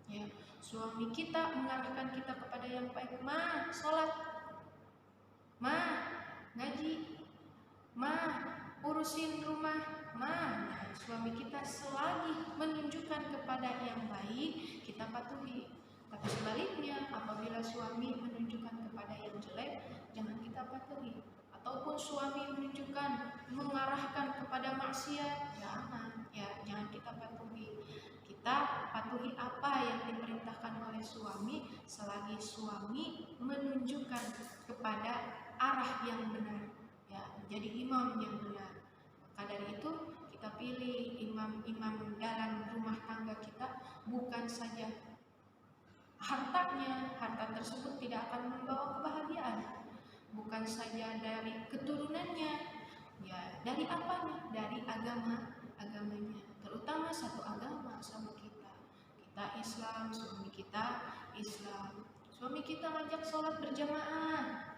Ya, suami kita mengarahkan kita kepada yang baik, ma sholat, ma ngaji, ma urusin rumah, ma. Nah, suami kita selagi menunjukkan kepada yang baik, kita patuhi. Tapi sebaliknya, apabila suami menunjukkan kepada yang jelek, jangan kita patuhi. Ataupun suami menunjukkan, mengarahkan kepada maksiat, jangan kita patuhi. Kita patuhi apa yang diperintahkan oleh suami selagi suami menunjukkan kepada arah yang benar. Ya, menjadi imam yang benar. Maka dari itu kita pilih imam-imam dalam rumah tangga kita, bukan saja hartanya, harta tersebut tidak akan membawa kebahagiaan, bukan saja dari keturunannya, ya dari apanya, dari agamanya, terutama satu agama sama kita. Kita Islam, suami kita Islam, suami kita ngajak sholat berjamaah,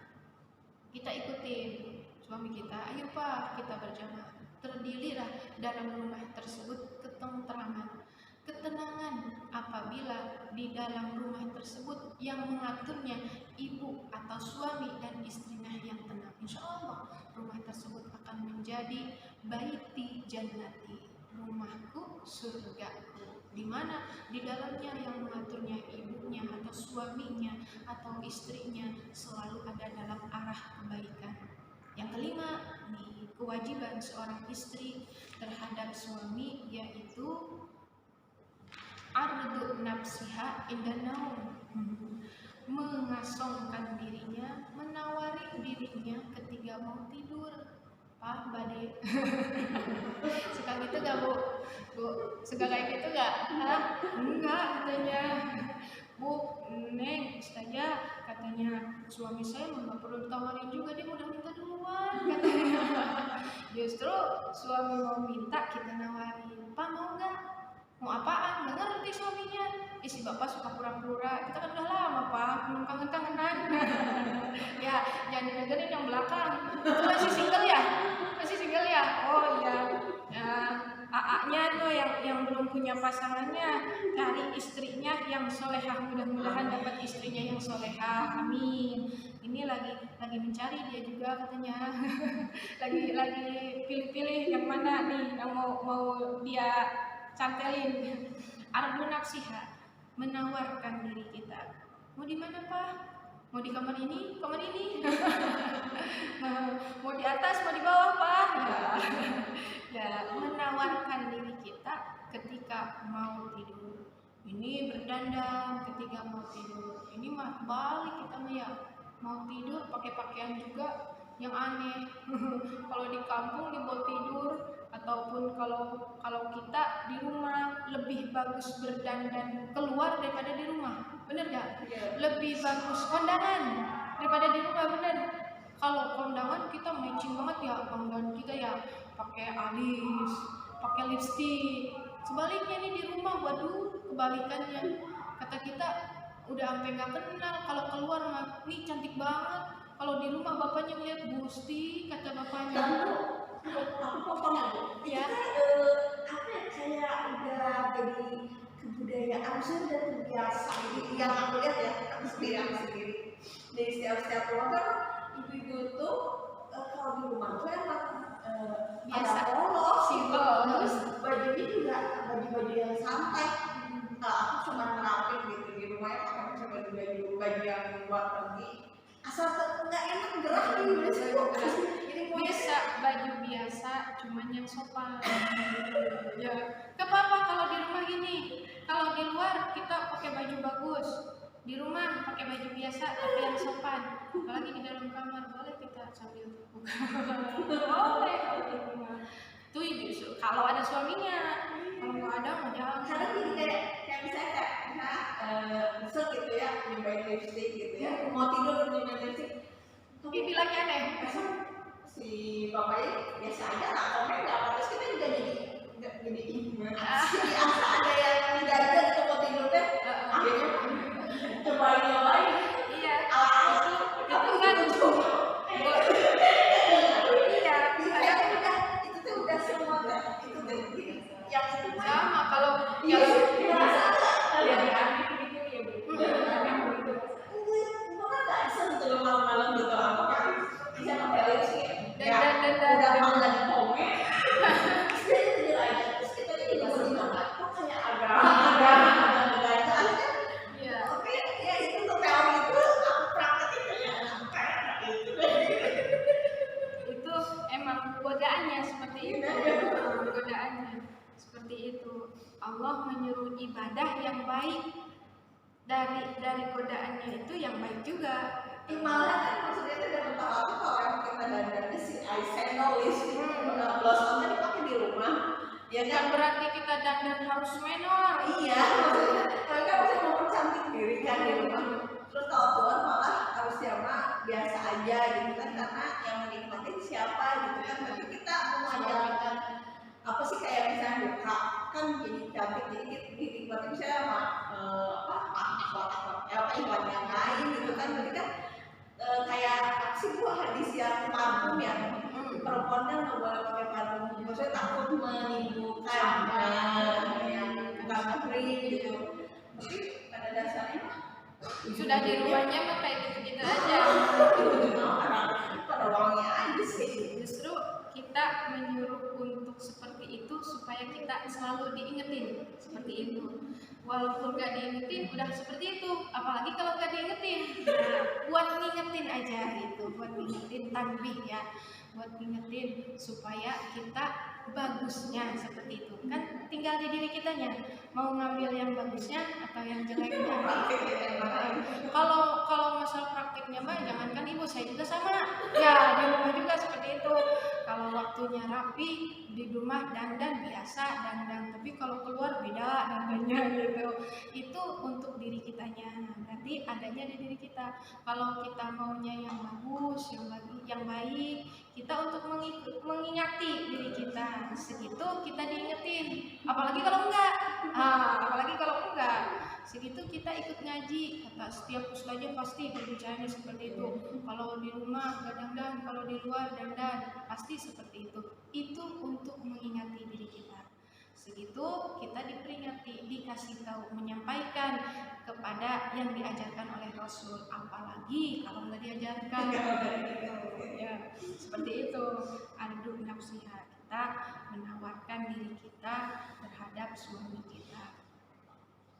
kita ikutin. Suami kita, ayo Pak, kita berjamaah. Terdirilah dalam rumah tersebut ketenangan apabila di dalam rumah tersebut yang mengaturnya ibu atau suami dan istrinya yang tenang. Insya Allah rumah tersebut akan menjadi baiti jannati, rumahku surgaku, di mana di dalamnya yang mengaturnya ibunya atau suaminya atau istrinya selalu ada dalam arah kebaikan. Yang kelima nih, kewajiban seorang istri terhadap suami yaitu ardu nafsiha inda naum, mengasongkan dirinya, menawari dirinya ketika mau tidur. Pak, Bade, suka gitu gak Bu? Suka kayak gitu gak? Hah? Enggak katanya. Bu, Neng, Ustazah, katanya suami saya nggak perlu ditawarin juga, dia udah minta duluan katanya. Justru suami mau minta kita nawarin, Pak mau nggak? Mau apaan? Nggak ngerti suaminya. Si bapak suka pura-pura, kita kan udah lama Pak, belum kangen-kangenan. Ya, jangan dengerin yang belakang. Itu masih single ya? Masih single ya? Oh iya. AA-nya tuh yang belum punya pasangannya, cari istrinya yang solehah, mudah-mudahan dapat istrinya yang solehah, amin. Ini lagi mencari dia juga katanya. lagi pilih-pilih yang mana nih yang mau dia cantelin. Ardu nafsiha, menawarkan diri kita. Mau di mana Pak? Mau di kamar ini? Kamar ini? Mau di atas? Mau di bawah Pak? Ya, menawarkan diri kita ketika mau tidur. Ini berdandan ketika mau tidur. Ini mah balik kita mah ya. Mau tidur pakai pakaian juga yang aneh. Kalau di kampung dibawa tidur, ataupun kalau kita di rumah lebih bagus berdandan keluar daripada di rumah, bener gak? Lebih bagus kondangan daripada di rumah, bener. Kalau kondangan kita matching banget ya, kondangan kita ya pakai alis, pakai lipstik. Sebaliknya nih di rumah, waduh, kebalikannya. Kata kita udah sampai nggak kenal, kalau keluar mah nih cantik banget. Kalau di rumah bapaknya ngeliat Gusti, kata bapaknya. Aku potong ya. Kayak udah jadi kebudayaan, saya udah terbiasa. Jadi yang aku lihat ya, aku sendiri. Dari setiap keluarga ibu-ibu tuh kalau di rumah tuh emang biasa polos, simpel, terus bajunya juga baju-baju yang santai. Aku cuma nerapin gitu di rumah ya, aku cuma baju yang buat pergi. Asal nggak enak gerah ini bisa baju biasa, cuman yang sopan. Ya, gak apa-apa kalau di rumah gini. Kalau di luar kita pakai baju bagus, di rumah pakai baju biasa tapi yang sopan. Apalagi di dalam kamar boleh kita sambil buka. Boleh kalau di rumah. Itu justru kalau ada suaminya. Kalau nggak ada mau jalan. Karena gini kayak misalnya besok gitu ya, nyobain lipstick gitu ya, mau tidur nyobain lipstick. Tapi bilangnya aneh. Si bapaknya biasa aja lah, komen nggak apa, terus kita juga jadi gimana? Biasa ada yang tidak ada gitu mau tidur deh, akhirnya cobain. Iya. Itu kan iya, itu tuh udah semua kan, itu tuh yang itu sama kalau yang biasa ya gitu bukan nggak bisa gitu malam-malam gitu apa kan bisa pakai lipstick udah malah di komen terus kita jadi kok kayak agak oke ya itu tuh teori itu aku praktekin kayak itu emang godaannya seperti itu. Godaannya seperti itu. Allah menyuruh ibadah yang baik, dari godaannya itu yang baik juga. malah kan maksudnya itu dapat tahu kalau emang kita dandannya si eyeshadow lipstick gloss on dipakai di rumah ya Kan kan berarti kita dandan harus menor. iya maksudnya mereka masih mau mempercantik diri kan di rumah terus kalau keluar malah harus siapa biasa aja gitu kan karena yang menikmati siapa gitu kan berarti kita mengajarkan apa sih kayak misalnya buka kan jadi cantik jadi dinikmati misalnya sama iklan yang lain gitu kan berarti kan kayak sih gua hadis yang parfum ya perempuan kan nggak boleh pakai parfum maksudnya takut menimbulkan yang bukan kering gitu tapi pada dasarnya Sudah di rumahnya mah kayak gitu-gitu aja. pada wangi aja sih Justru kita menyuruh untuk seperti itu itu supaya kita selalu diingetin seperti itu. Walaupun gak diingetin udah seperti itu, apalagi kalau gak diingetin. Nah, buat ngingetin aja gitu, buat ngingetin tanbih ya, buat ngingetin supaya kita bagusnya seperti itu. Kan tinggal di diri kitanya mau ngambil yang bagusnya atau yang jeleknya. Kalau masalah praktiknya mah jangankan ibu, saya juga sama. Ya di rumah juga seperti itu. Kalau waktunya rapi di rumah dandan biasa dandan, tapi kalau keluar beda dandannya gitu. Itu untuk diri kitanya. Berarti adanya di diri kita. Kalau kita maunya yang bagus, yang baik, kita untuk mengingati diri kita. Segitu kita diingetin. Apalagi kalau enggak. Segitu kita ikut ngaji. Kata setiap muslimah pasti berbicaranya seperti itu. Kalau di rumah gak dandan, kalau di luar dandan, pasti seperti itu. Itu untuk mengingati diri kita. Segitu kita diperingati, dikasih tahu, menyampaikan kepada yang diajarkan oleh Rasul. Apalagi kalau nggak diajarkan, ya seperti itu. Adu nafsiha, kita menawarkan diri kita terhadap suami kita.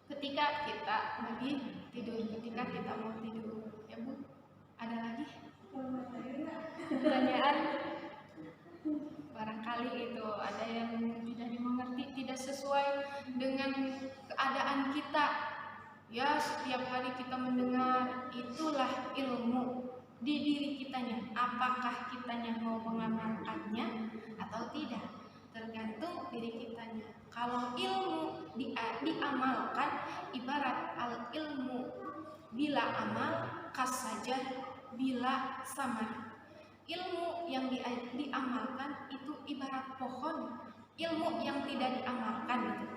Ketika kita lagi tidur, ketika kita mau tidur, ya Bu, ada lagi pertanyaan? Barangkali itu ada yang tidak dimengerti, tidak sesuai dengan keadaan kita. Ya, setiap hari kita mendengar, itulah ilmu di diri kitanya. Apakah kitanya mau mengamalkannya atau tidak? Tergantung diri kitanya. Kalau ilmu diamalkan, ibarat al ilmu bila amal kasaja bila samar. Ilmu yang diamalkan itu ibarat pohon. Ilmu yang tidak diamalkan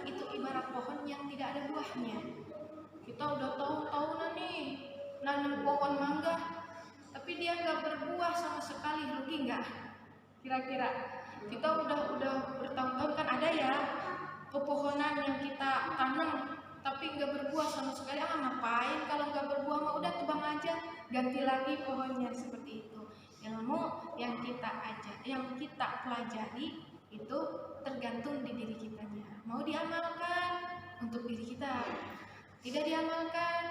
itu ibarat pohon yang tidak ada buahnya. Kita udah tahun-tahunan nih nanam pohon mangga, tapi dia nggak berbuah sama sekali, rugi nggak? Kira-kira kita udah bertahun-tahun kan ada ya pepohonan yang kita tanam tapi nggak berbuah sama sekali. Ngapain kalau nggak berbuah mah udah tebang aja, ganti lagi pohonnya. Seperti itu. Ilmu yang kita pelajari itu tergantung di diri kitanya. Mau diamalkan untuk diri kita, tidak diamalkan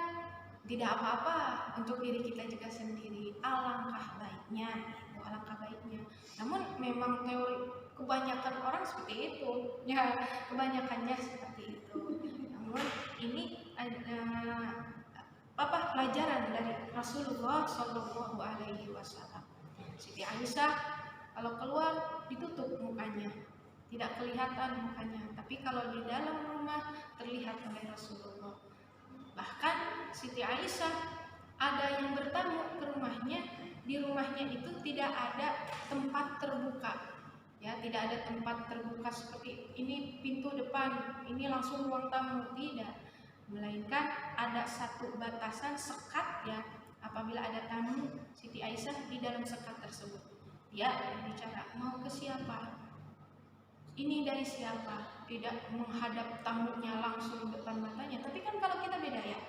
tidak apa-apa untuk diri kita juga sendiri. Alangkah baiknya. Namun memang teori kebanyakan orang seperti itu. Ya, kebanyakannya seperti itu. Namun ini ada pelajaran dari Rasulullah Shallallahu Alaihi Wasallam. Siti Aisyah kalau keluar ditutup mukanya, tidak kelihatan mukanya, tapi kalau di dalam rumah terlihat oleh Rasulullah. Bahkan Siti Aisyah ada yang bertamu ke rumahnya, di rumahnya itu tidak ada tempat terbuka. Ya, tidak ada tempat terbuka seperti ini pintu depan, ini langsung ruang tamu, tidak. Melainkan ada satu batasan sekat ya. Apabila ada tamu, Siti Aisyah di dalam sekat tersebut. Dia bicara, mau ke siapa? Ini dari siapa? Tidak menghadap tamunya langsung depan matanya. Tapi kan kalau kita beda ya.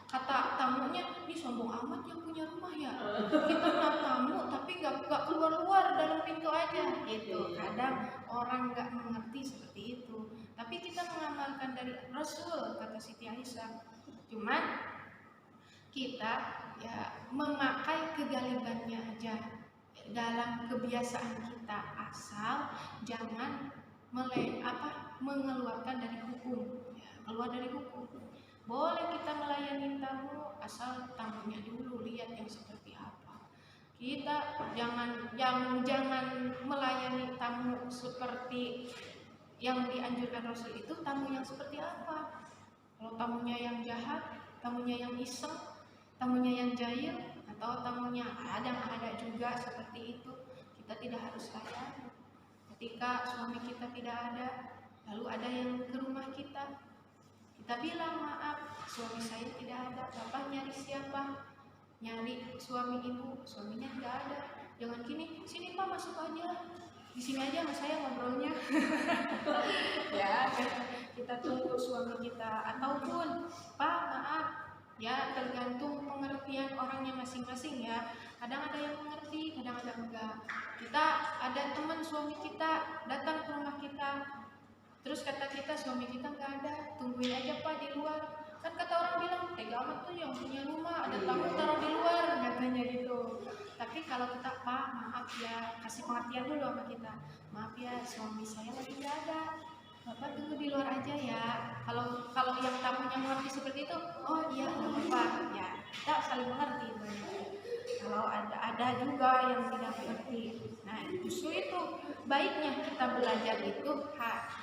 Kata tamunya, ini sombong amat yang punya rumah ya. Kita nak tamu tapi nggak keluar-luar dalam pintu aja. Gitu. Kadang orang nggak mengerti seperti itu. Tapi kita mengamalkan dari Rasul, kata Siti Aisyah. Cuman kita ya memakai kegalibannya aja dalam kebiasaan kita, asal jangan mengeluarkan dari hukum. Ya, keluar dari hukum. Boleh kita melayani tamu asal tamunya dulu lihat yang seperti apa. Kita jangan melayani tamu seperti yang dianjurkan Rasul itu. Tamu yang seperti apa? Kalau tamunya yang jahat, tamunya yang iseng, tamunya yang jahil, atau tamunya ada juga seperti itu, kita tidak harus layani. Ketika suami kita tidak ada, lalu ada yang ke rumah kita, kita bilang maaf, suami saya tidak ada. Bapak nyari siapa? Nyari suami ibu, suaminya tidak ada. Jangan gini, sini Pak masuk aja, di sini aja sama saya ngobrolnya. Ya, kita tunggu suami kita. Ataupun Pak maaf, ya tergantung pengertian pengertian orangnya masing-masing ya. Kadang ada yang mengerti, kadang ada enggak. Kita ada teman suami kita datang ke rumah kita, terus kata kita suami kita nggak ada, tungguin aja Pak di luar. Kan kata orang bilang tega amat tuh yang punya rumah, ada tamu taruh di luar, katanya gitu. Tapi kalau kita Pak maaf ya, kasih pengertian dulu sama kita, maaf ya suami saya lagi nggak ada, Bapak tunggu di luar aja ya. Kalau yang tamunya mengerti seperti itu, oh iya nggak apa-apa ya, kita saling mengerti. Kalau ada juga yang tidak mengerti, nah justru itu baiknya kita belajar itu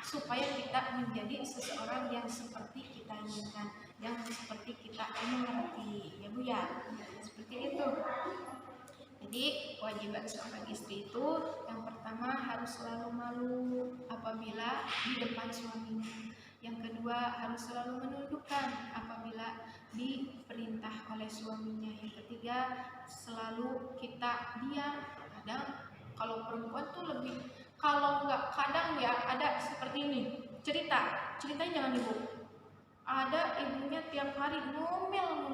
supaya kita menjadi seseorang yang seperti kita inginkan, yang seperti kita mengerti, ya Bu ya, seperti itu. Jadi kewajiban seorang istri itu yang pertama harus selalu malu apabila di depan suaminya. Yang kedua harus selalu menundukkan apabila diperintah oleh suaminya. Yang ketiga selalu kita diam. Kadang kalau perempuan tuh lebih, kalau nggak kadang ya ada seperti ini ceritanya jangan ibu. Ada ibunya tiap hari ngomel,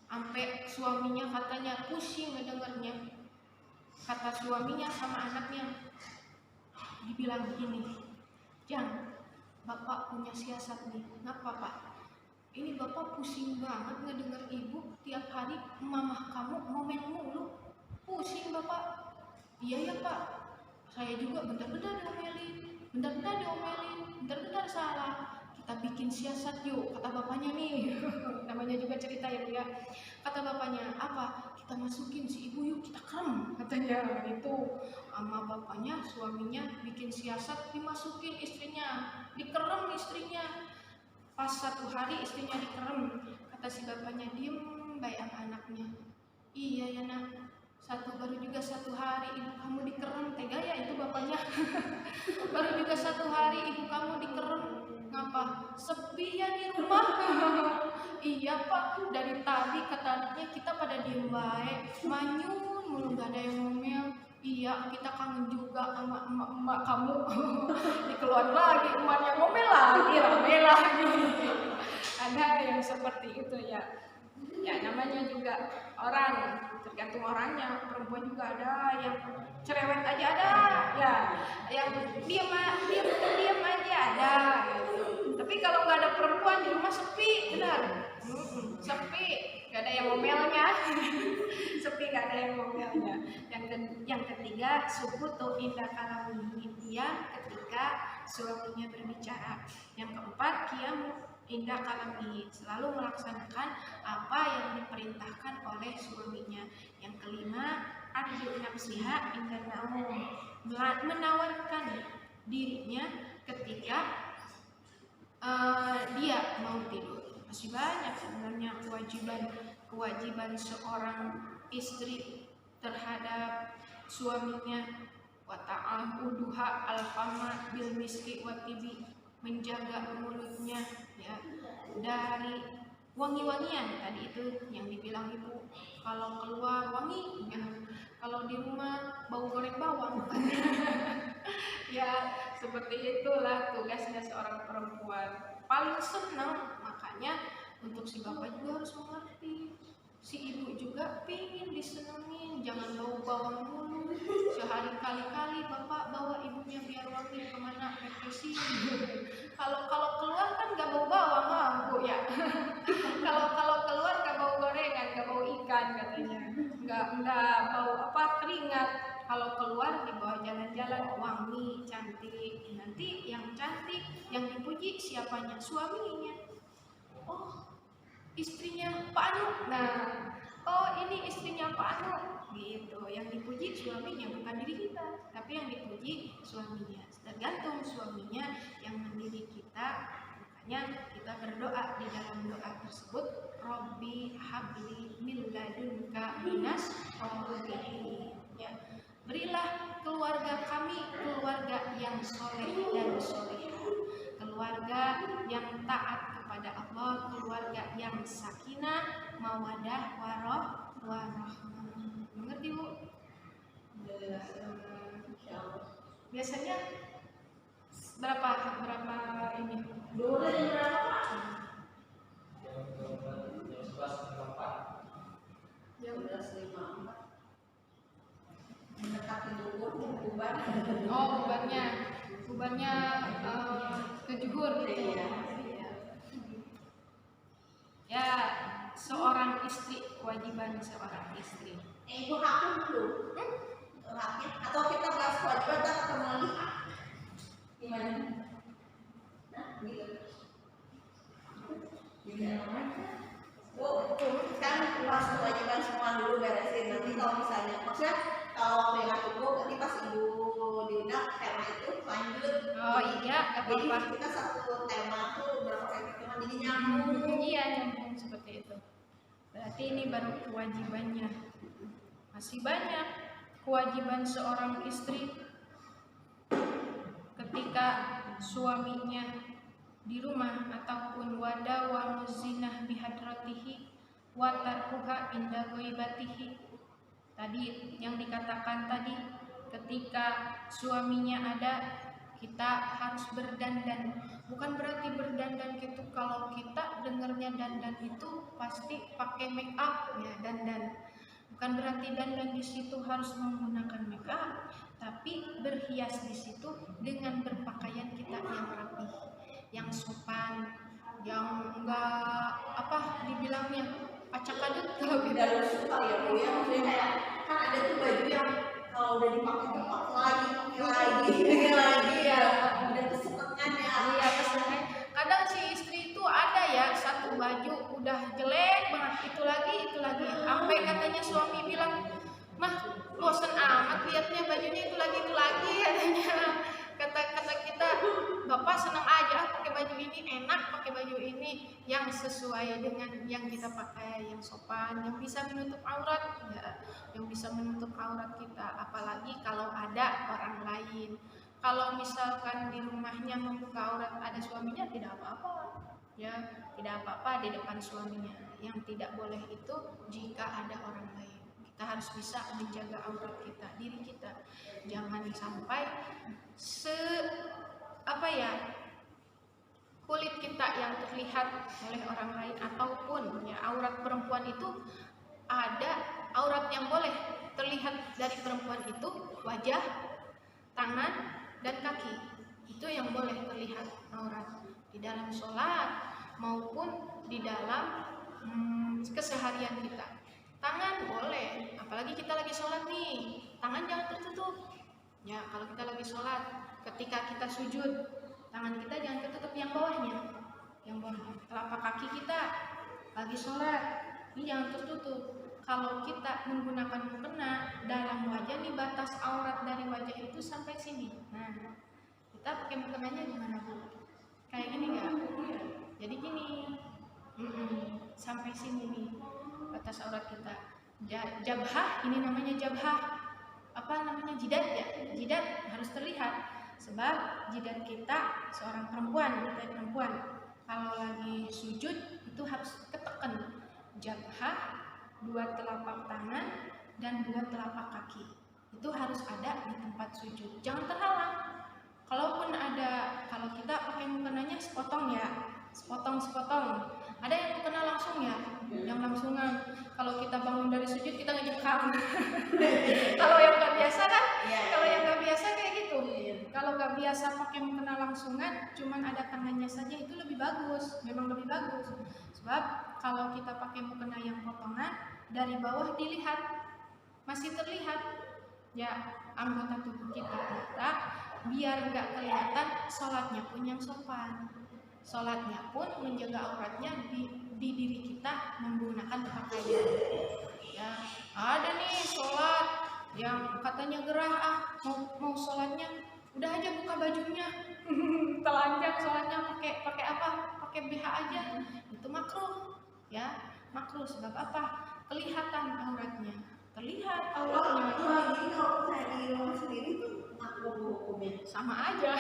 sampai suaminya katanya pusing ngedengernya. Kata suaminya sama anaknya, dibilang begini, Jang, Bapak punya siasat nih. Kenapa Pak? Ini Bapak pusing banget ngedenger ibu tiap hari mamah kamu ngomel mulu. Pusing Bapak. Iya ya Pak, saya juga bentar-bentar diomelin, bentar-bentar salah. Kita bikin siasat yuk, kata bapaknya nih. Namanya juga cerita ya Bu ya. Kata bapaknya, apa? Kita masukin si ibu yuk, kita kerem, katanya gitu. Sama bapaknya, suaminya bikin siasat, dimasukin istrinya, dikerem istrinya. Pas satu hari istrinya dikerem, kata si bapaknya, diem baik anaknya. Iya ya nak, baru juga satu hari ibu kamu dikerem, tega ya itu bapaknya. Baru juga satu hari ibu kamu dikerem, ngapa? Sepi ya di rumah. Iya Pak, dari tadi kata anaknya kita pada diem baik, manyun mulu gak ada yang ngomel. Iya, kita kangen juga sama emak kamu. Dikeluar lagi, emaknya ngomel lagi, rame lagi. Ada yang seperti itu ya. Ya namanya juga orang, tergantung orangnya. Perempuan juga ada yang cerewet aja ada, ya, yang diam aja ada. Tapi kalau nggak ada perempuan di rumah sepi, benar, sepi, nggak ada yang ngomelnya. Sepi, nggak ada yang ngomelnya. Yang ketiga, sukutu indah kalamihi, diam ketika suaminya berbicara. Yang keempat, kiamu indah kalamihi, selalu melaksanakan apa yang diperintahkan oleh suaminya. Yang kelima, arju nafsiha indah naum, menawarkan dirinya ketika dia mau tidur. Masih banyak sebenarnya kewajiban seorang istri terhadap suaminya. Wa ta'ahuduha al-fama bil miski wa tibi, menjaga mulutnya ya dari wangi-wangian. Tadi itu yang dibilang ibu, kalau keluar wangi ya, kalau di rumah bau goreng bawang. Ya seperti itulah tugasnya seorang perempuan. Paling senang, makanya untuk si bapak juga harus mengerti, si ibu juga pingin disenengin, jangan bau bawang dulu. Sehari kali-kali bapak bawa ibunya biar wangi kemana, refreshing. Kalau keluar kan gak bau bawang Bu ya. Kalau keluar gak bau gorengan, gak bau ikan katanya, nggak bau keringat. Kalau keluar dibawa jalan-jalan wangi, cantik. Nanti yang cantik, yang dipuji siapanya? Suaminya. Oh, istrinya Pak Anu. Nah, oh ini istrinya Pak Anu. Gitu. Yang dipuji suaminya, bukan diri kita, tapi yang dipuji suaminya. Tergantung suaminya yang mendidik kita. Makanya kita berdoa di dalam doa tersebut, Robbi habli min ladunka minas sholihin. Ya. Berilah keluarga kami keluarga yang soleh dan solehah, keluarga yang taat kepada Allah, keluarga yang sakinah, mawadah, warahmah. Mengerti Bu? Biasanya berapa ini? Dulu dari berapa Pak? Jam 11.04. pokoknya kejuhur gitu. Iya. Ya, seorang istri, kewajiban seorang istri. Ibu hakim belum? Hakim atau kita bahas kewajiban dan ketemu lagi? Gimana? Nah, gitu. Kan pas kewajiban semua dulu beresin. Nanti kalau misalnya, maksudnya kalau waktu yang nggak cukup, nanti pas ibu diundang tema itu lanjut. Oh iya, gak Jadi apa-apa. kita satu tema tuh berapa tema jadi nyambung. Iya, nyambung seperti itu. Berarti ini baru kewajibannya. Masih banyak kewajiban seorang istri ketika suaminya di rumah ataupun wadawa muzinah bihadratihi wa tarkuha inda ghaibatihi. Tadi yang dikatakan tadi, ketika suaminya ada, kita harus berdandan. Bukan berarti berdandan gitu, kalau kita dengarnya dandan itu pasti pakai make up ya, dandan. Bukan berarti dandan di situ harus menggunakan make up, tapi berhias di situ dengan berpakaian kita yang rapi, yang sopan, yang enggak apa dibilangnya acak-adut kalau kita. Tidak lucu kali ya Bu ya, maksudnya kayak kan ada tuh baju yang kalau udah dipakai tuh pakai lagi ya, udah kesenangan ya. Iya, kesenangan. Kadang si istri itu ada ya, satu baju udah jelek banget, itu lagi, sampai katanya suami bilang, mah bosen amat liatnya bajunya itu lagi katanya. Kata kita, bapak senang aja pakai baju ini, enak pakai baju ini yang sesuai dengan yang kita pakai, yang sopan, yang bisa menutup aurat ya, yang bisa menutup aurat kita. Apalagi kalau ada orang lain. Kalau misalkan di rumahnya membuka aurat ada suaminya, tidak apa-apa ya, tidak apa-apa di depan suaminya. Yang tidak boleh itu jika ada orang lain. Kita harus bisa menjaga aurat kita, diri kita. Jangan sampai kulit kita yang terlihat oleh orang lain, ataupun ya aurat perempuan itu ada aurat yang boleh terlihat dari perempuan itu, wajah, tangan, dan kaki. Itu yang boleh terlihat aurat di dalam sholat maupun di dalam keseharian kita. Tangan boleh, apalagi kita lagi sholat nih, tangan jangan tertutup ya. Kalau kita lagi sholat, ketika kita sujud, tangan kita jangan tertutup, yang bawahnya, telapak kaki kita lagi sholat ini jangan tertutup. Kalau kita menggunakan mukena dalam wajah nih, batas aurat dari wajah itu sampai sini. Nah, kita pakai mukenanya gimana Bu? Kayak gini nggak? Jadi gini, sampai sini nih batas aurat kita. Jabhah, ini namanya jabhah. Apa namanya, jidat ya? Jidat harus terlihat. Sebab jidat kita seorang perempuan, kita perempuan, kalau lagi sujud itu harus ketekan. Jabhah, dua telapak tangan dan dua telapak kaki itu harus ada di tempat sujud, jangan terhalang. Kalaupun ada, kalau kita pakai mukenanya sepotong ya, sepotong. Ada yang mukena langsung ya, yang langsungan. Kalau kita bangun dari sujud kita ngejekam. Kalau yang nggak biasa kan, kalau yang nggak biasa kayak gitu. Kalau nggak biasa pakai mukena langsungan, cuman ada tangannya saja, itu lebih bagus, memang lebih bagus. Sebab kalau kita pakai mukena yang potongan, dari bawah dilihat, masih terlihat ya anggota tubuh kita. Biar nggak kelihatan, sholatnya pun yang sopan. Sholatnya pun menjaga auratnya di diri kita menggunakan pakaian. Ya, ada nih sholat yang katanya gerah, mau sholatnya udah aja buka bajunya, telanjang sholatnya, pakai apa? Pakai BH aja, itu makruh ya, makruh. Sebab apa? Kelihatan auratnya, terlihat auratnya. Kalau saya di rumah sendiri tuh makruh hukumnya Sama aja.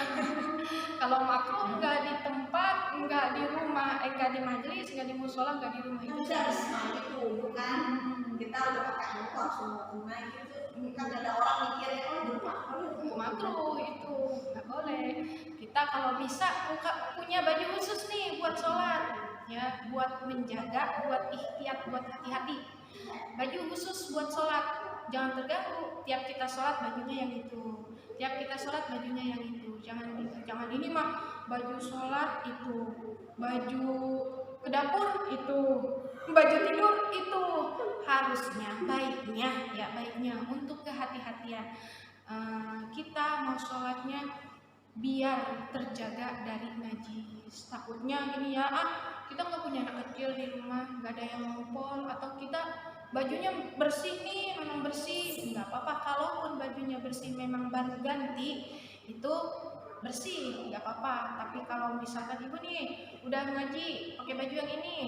Kalau makruh nggak di tempat, nggak di rumah, nggak di majelis, nggak di musola, nggak di rumah, itu harus semuanya tuh, bukan kita udah pakai muka langsung mau gitu. Kan ada orang mikirnya makruh, itu nggak boleh. Kita kalau bisa punya baju khusus nih buat sholat ya, buat menjaga, buat ihtiyat, buat hati-hati. Baju khusus buat sholat, jangan terganggu. Tiap kita sholat bajunya yang itu, tiap kita sholat bajunya yang itu. Jangan ini mah baju sholat itu, baju ke dapur itu, baju tidur itu. Harusnya baiknya untuk kehati-hatian kita mau sholatnya biar terjaga dari najis. Takutnya gini ya, kita nggak punya anak kecil di rumah, nggak ada yang ngompol, atau kita bajunya bersih nih, memang bersih, nggak apa-apa. Kalaupun bajunya bersih memang baru ganti, itu bersih, nggak apa-apa. Tapi kalau misalkan ibu nih udah ngaji pakai baju yang ini,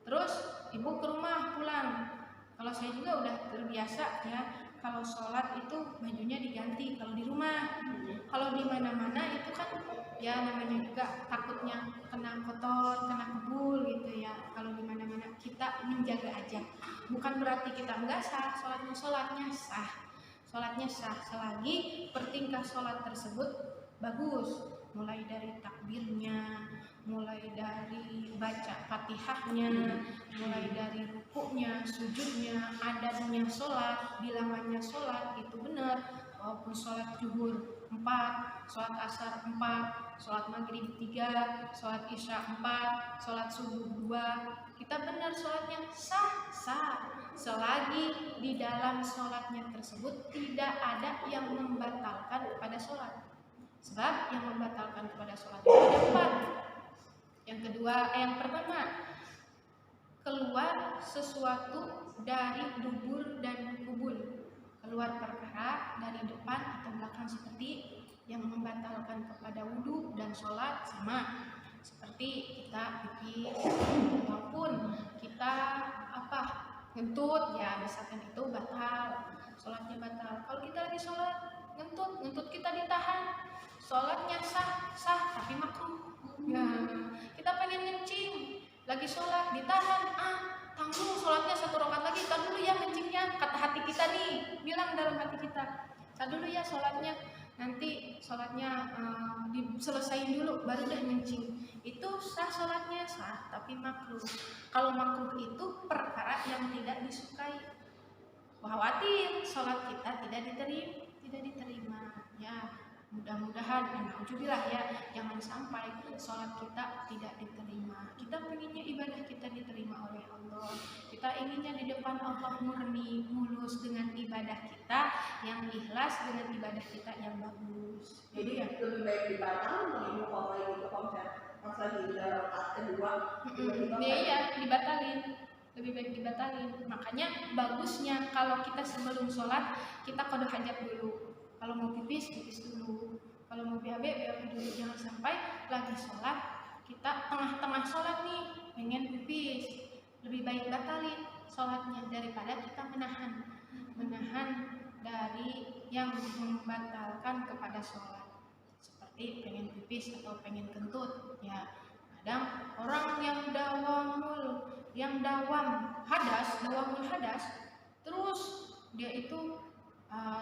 terus ibu ke rumah pulang, kalau saya juga udah terbiasa ya, kalau sholat itu bajunya diganti kalau di rumah. Kalau di mana-mana itu kan ya namanya juga takutnya kena kotor, kena kebul gitu ya. Kalau di mana-mana kita menjaga aja. Bukan berarti kita enggak sah, sholatnya sah selagi pertingkah sholat tersebut bagus. Mulai dari takbirnya, mulai dari baca fatihahnya, mulai dari rukuknya, sujudnya, adabnya sholat, bilangannya sholat itu benar. Walaupun sholat zuhur 4, sholat asar 4, sholat maghrib 3, sholat isya 4, sholat subuh 2, kita benar sholatnya sah selagi di dalam sholatnya tersebut tidak ada yang membatalkan kepada sholat. Sebab yang membatalkan kepada sholat itu ada 4. Yang pertama, keluar sesuatu dari dubur dan kubul, keluar perkara dari depan atau belakang seperti yang membatalkan kepada wudhu dan sholat, sama seperti kita pipis ataupun kita ngentut ya, misalkan itu batal, sholatnya batal. Kalau kita lagi sholat ngentut kita ditahan, sholatnya sah tapi makruh. Ya, kita pengen ngencing lagi sholat ditahan, tanggung sholatnya 1 rakaat lagi, tar dulu ya ngencingnya, kata hati kita nih, bilang dalam hati kita, tar dulu ya sholatnya, nanti sholatnya diselesain dulu baru deh ngencing. Itu sah sholatnya, sah tapi makruh. Kalau makruh itu perkara yang tidak disukai, khawatir sholat kita tidak diterima ya. Mudah-mudahan, alhamdulillah ya, jangan sampai sholat kita tidak diterima. Kita pengennya ibadah kita diterima oleh Allah. Kita inginnya di depan Allah murni, mulus dengan ibadah kita yang ikhlas, dengan ibadah kita yang bagus. Jadi ya lebih baik dibatalkan mengibu kalau itu konser pas lagi rakaat kedua. Iya, dibatalin. Lebih baik dibatalin. Makanya bagusnya kalau kita sebelum sholat kita qada hajat dulu. Kalau mau pipis dulu. Kalau mau BAB dulu. Jangan sampai lagi sholat kita tengah-tengah sholat nih pengen pipis. Lebih baik batalin sholatnya daripada kita menahan dari yang membatalkan kepada sholat. Seperti pengen pipis atau pengen kentut ya. Kadang orang yang dawamul hadas, terus dia itu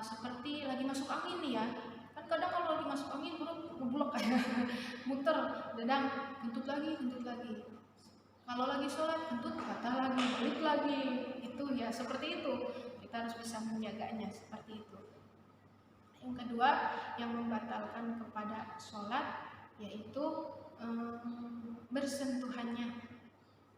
seperti lagi masuk angin nih ya. Kan kadang kalau lagi masuk angin perut ngeblok kayak muter, dadang kentut lagi. Kalau lagi sholat kentut batal lagi, balik lagi. Itu ya seperti itu. Kita harus bisa menjaganya seperti itu. Yang kedua yang membatalkan kepada sholat yaitu bersentuhannya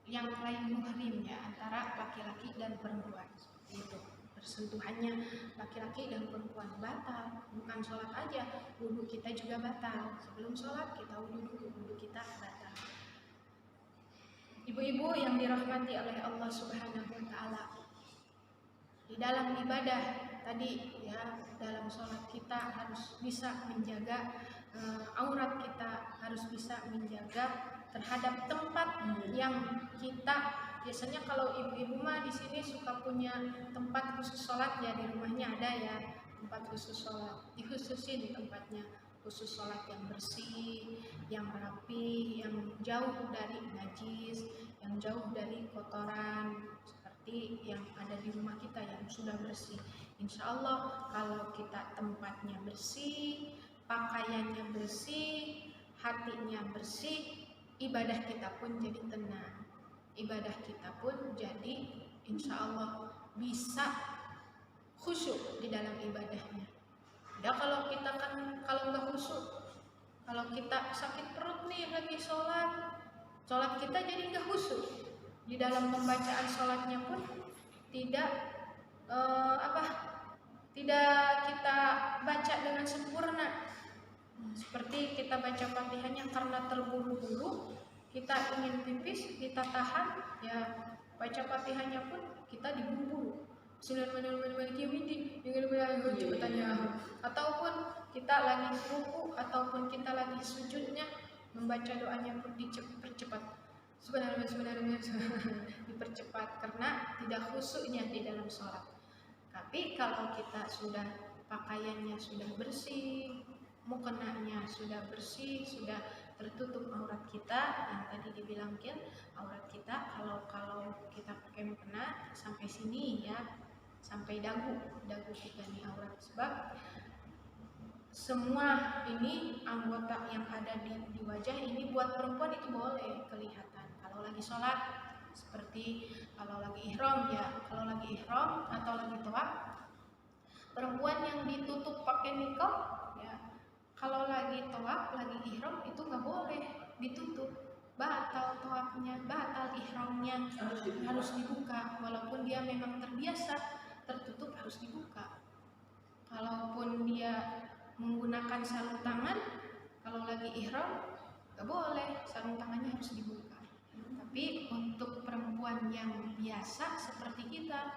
yang lain muhrim ya, antara laki-laki dan perempuan. Itu bersentuhannya laki-laki dan perempuan batal. Bukan sholat aja, wudhu kita juga batal. Sebelum sholat kita wudhu kita batal. Ibu-ibu yang dirahmati oleh Allah Subhanahu wa Ta'ala, di dalam ibadah tadi ya, dalam sholat kita harus bisa menjaga aurat kita, harus bisa menjaga terhadap tempat yang kita, biasanya kalau ibu-ibu mah di sini suka punya tempat khusus sholat ya, di rumahnya ada ya tempat khusus sholat, dikhususin tempatnya khusus sholat yang bersih, yang rapi, yang jauh dari najis, yang jauh dari kotoran seperti yang ada di rumah kita yang sudah bersih. Insya Allah kalau kita tempatnya bersih, pakaiannya bersih, hatinya bersih, ibadah kita pun jadi tenang, ibadah kita pun jadi insya Allah bisa khusyuk di dalam ibadahnya. Ya kalau kita kan kalau nggak khusyuk, kalau kita sakit perut nih lagi sholat kita jadi nggak khusyuk. Di dalam pembacaan sholatnya pun tidak apa tidak kita baca dengan sempurna. Seperti kita baca Fatihahnya karena terburu-buru, kita ingin pipis, kita tahan, ya baca Fatihahnya pun kita diburu-buru. Cepetannya. Ataupun kita lagi ruku, ataupun kita lagi sujudnya, membaca doanya pun dipercepat. Sebenarnya dipercepat karena tidak khusyuknya di dalam sholat. Tapi kalau kita sudah pakaiannya sudah bersih, mukenanya sudah bersih, sudah tertutup aurat kita, yang tadi dibilangkan aurat kita kalau kita pakai mukena sampai sini ya, sampai dagu kita nih aurat. Sebab semua ini anggota yang ada di wajah ini buat perempuan itu boleh kelihatan kalau lagi sholat, seperti kalau lagi ihram ya, kalau lagi ihram atau lagi tawaf, perempuan yang ditutup pakai niqab ya, kalau lagi tawaf, lagi ihram itu nggak boleh ditutup, batal tawafnya, batal ihramnya, harus dibuka. Walaupun dia memang terbiasa tertutup, harus dibuka. Kalaupun dia menggunakan sarung tangan, kalau lagi ihram nggak boleh, sarung tangannya harus dibuka. Tapi untuk perempuan yang biasa seperti kita,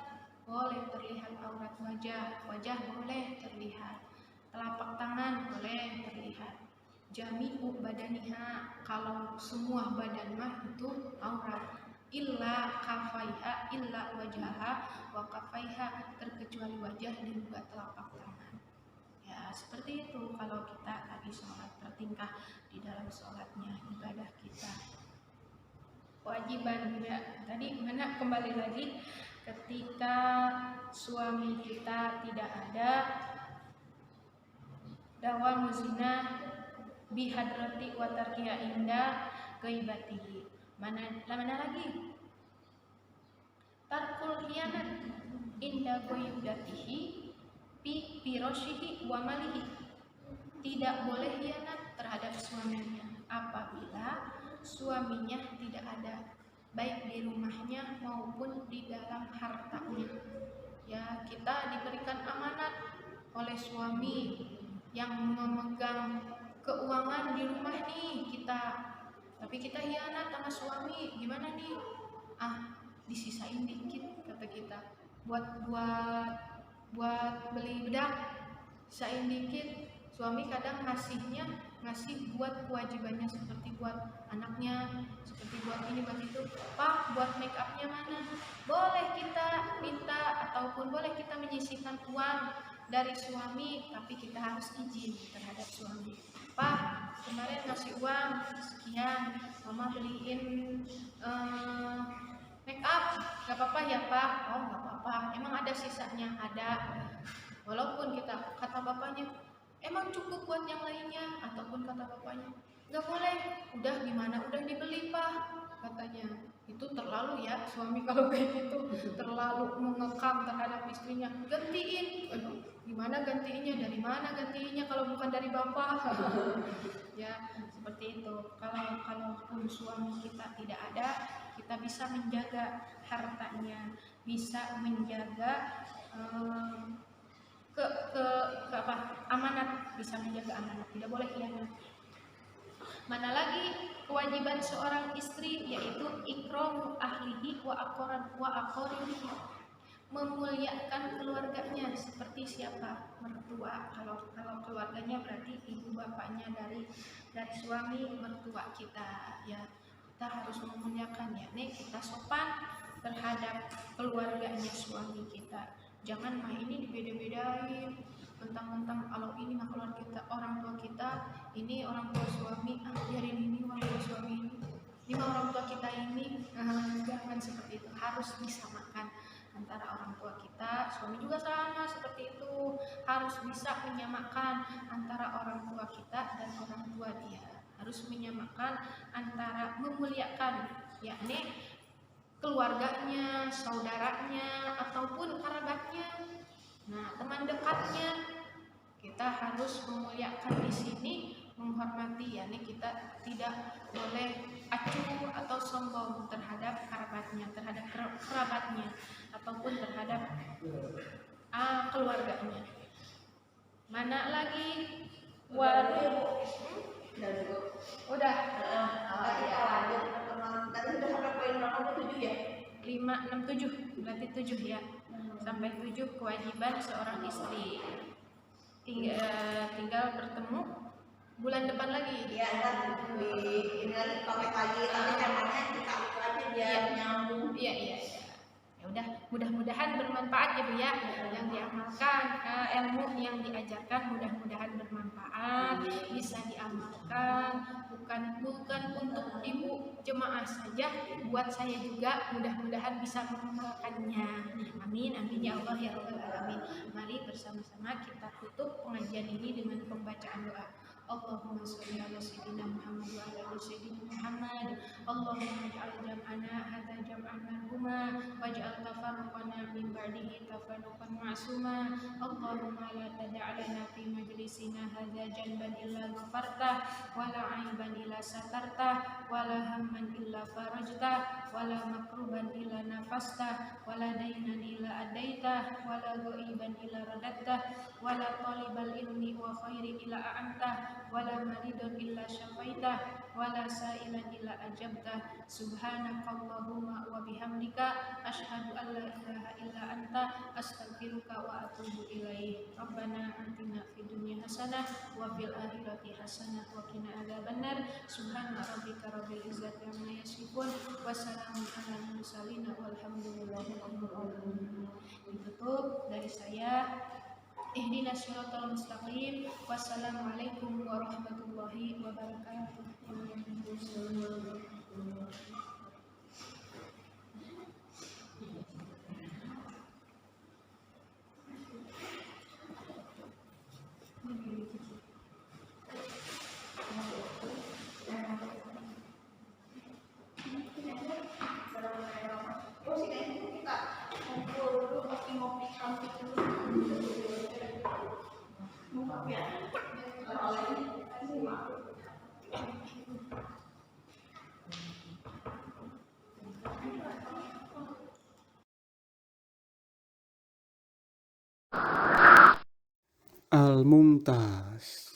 boleh terlihat aurat wajah boleh terlihat, telapak tangan boleh terlihat, jami'u badaniha, kalau semua badan mah itu aurat, illa kafaiha, illa wajaha wa kafaiha, terkecuali wajah dan juga telapak tangan. Ya seperti itu kalau kita lagi sholat, tertingkah di dalam sholatnya, ibadah kita. Kewajiban ya, tadi mana kembali lagi, ketika suami kita tidak ada, dawam zina bihadrati wa tarkiya inda ghaibatihi. Mana lagi? Tarkul khianat inda ghaibatihi bi firashihi wa malihi. Tidak boleh khianat terhadap suaminya apabila suaminya tidak ada, baik di rumahnya maupun di dalam hartanya. Ya, kita diberikan amanat oleh suami yang memegang keuangan di rumah nih kita, tapi kita hianat sama suami, gimana nih? Disisain dikit kata kita, buat beli bedak, sisain dikit. Suami kadang ngasih buat kewajibannya, seperti buat anaknya, seperti buat ini buat itu. Pak, buat make upnya mana? Boleh kita minta, ataupun boleh kita menyisihkan uang dari suami, tapi kita harus izin terhadap suami. Pak, kemarin ngasih uang sekian, mama beliin make up, gak apa-apa ya Pak? Oh gak apa-apa, emang ada sisanya? Ada. Walaupun kita kata bapaknya, emang cukup buat yang lainnya, ataupun kata bapaknya, nggak boleh, udah gimana, udah dibeli Pak, katanya. Itu terlalu ya, suami kalau kayak gitu terlalu mengekang terhadap istrinya. Gantiin, aduh gimana gantiinnya, dari mana gantiinnya kalau bukan dari bapak? Ya seperti itu. Kalaupun suami kita tidak ada, kita bisa menjaga hartanya, bisa menjaga amanat, bisa menjaga amanat, tidak boleh khianat. Mana lagi kewajiban seorang istri, yaitu ikramu ahlihi wa aqaribihi, memuliakan keluarganya. Seperti siapa? Mertua. Kalau keluarganya berarti ibu bapaknya dari suami, mertua kita ya, kita harus memuliakan, yakni kita sopan terhadap keluarganya suami kita. Jangan mah ini dibeda-bedain, mentang-mentang kalau ini mah keluarga kita, orang tua kita, ini orang tua suami, biarin ini orang tua suami ini mah orang tua kita ini. Jangan seperti itu, harus disamakan antara orang tua kita, suami juga sama seperti itu, harus bisa menyamakan antara orang tua kita dan orang tua dia, harus menyamakan antara memuliakan, yakni keluarganya, saudaranya, ataupun kerabatnya, nah teman dekatnya, Kita harus memuliakan di sini, menghormati, yakni kita tidak boleh acuh atau sombong terhadap kerabatnya ataupun terhadap keluarganya. Mana lagi Dan itu udah kita lanjut tadi sudah sampai poin berapa? 7 ya? 5, 6, 7, berarti 7 ya. Sampai 7 kewajiban seorang istri. Tinggal bertemu bulan depan lagi. Iya, ntar ini lagi topik lagi, tapi temanya kita itu aja biar nyambung. Iya. Ya udah, mudah-mudahan bermanfaat ya Bu ya. Yang diamalkan, ilmu yang diajarkan mudah-mudahan bermanfaat, bisa diamalkan. Bukan untuk ibu jemaah saja, buat saya juga mudah-mudahan bisa mengamalkannya. Amin ya Allah ya Rabbal alamin. Mari bersama-sama kita tutup pengajian ini dengan pembacaan doa. Allahumma sholli ala sayyidina Muhammad wa ala ali sayyidina Muhammad. Allahumma ij'al jam'ana hadza jam'an marhuma waj'al tafarruqana min ba'dihi tafarruqan ma'suma. Allahumma la tada' lana fi majlisina hadza janban illa ghafartah wa la 'aiban illa satartah wa la hamman illa farajtah wa la makruban illa nafastah wa la dainan illa adaitah wa la ghaiban illa radattah wa la talibal ilmi wa khairi illa a'antah wala maridun illa syafaitah wala sa'ilan illa ajabtah. Subhanakallahumma wa bihamdika asyhadu an la ilaha illa anta astaghfiruka wa atubu ilaih. Rabbana atina fid dunya hasanah wa fil akhirati hasanah wa qina adzabannar. Subhana rabbika rabbil izzati amma yasifun wa salamun alal mursalin walhamdulillahi rabbil alamin. Ditutup dari saya. Ihdinas siratal mustaqim. Wassalamualaikum warahmatullahi wabarakatuh. Al-Mumtaz.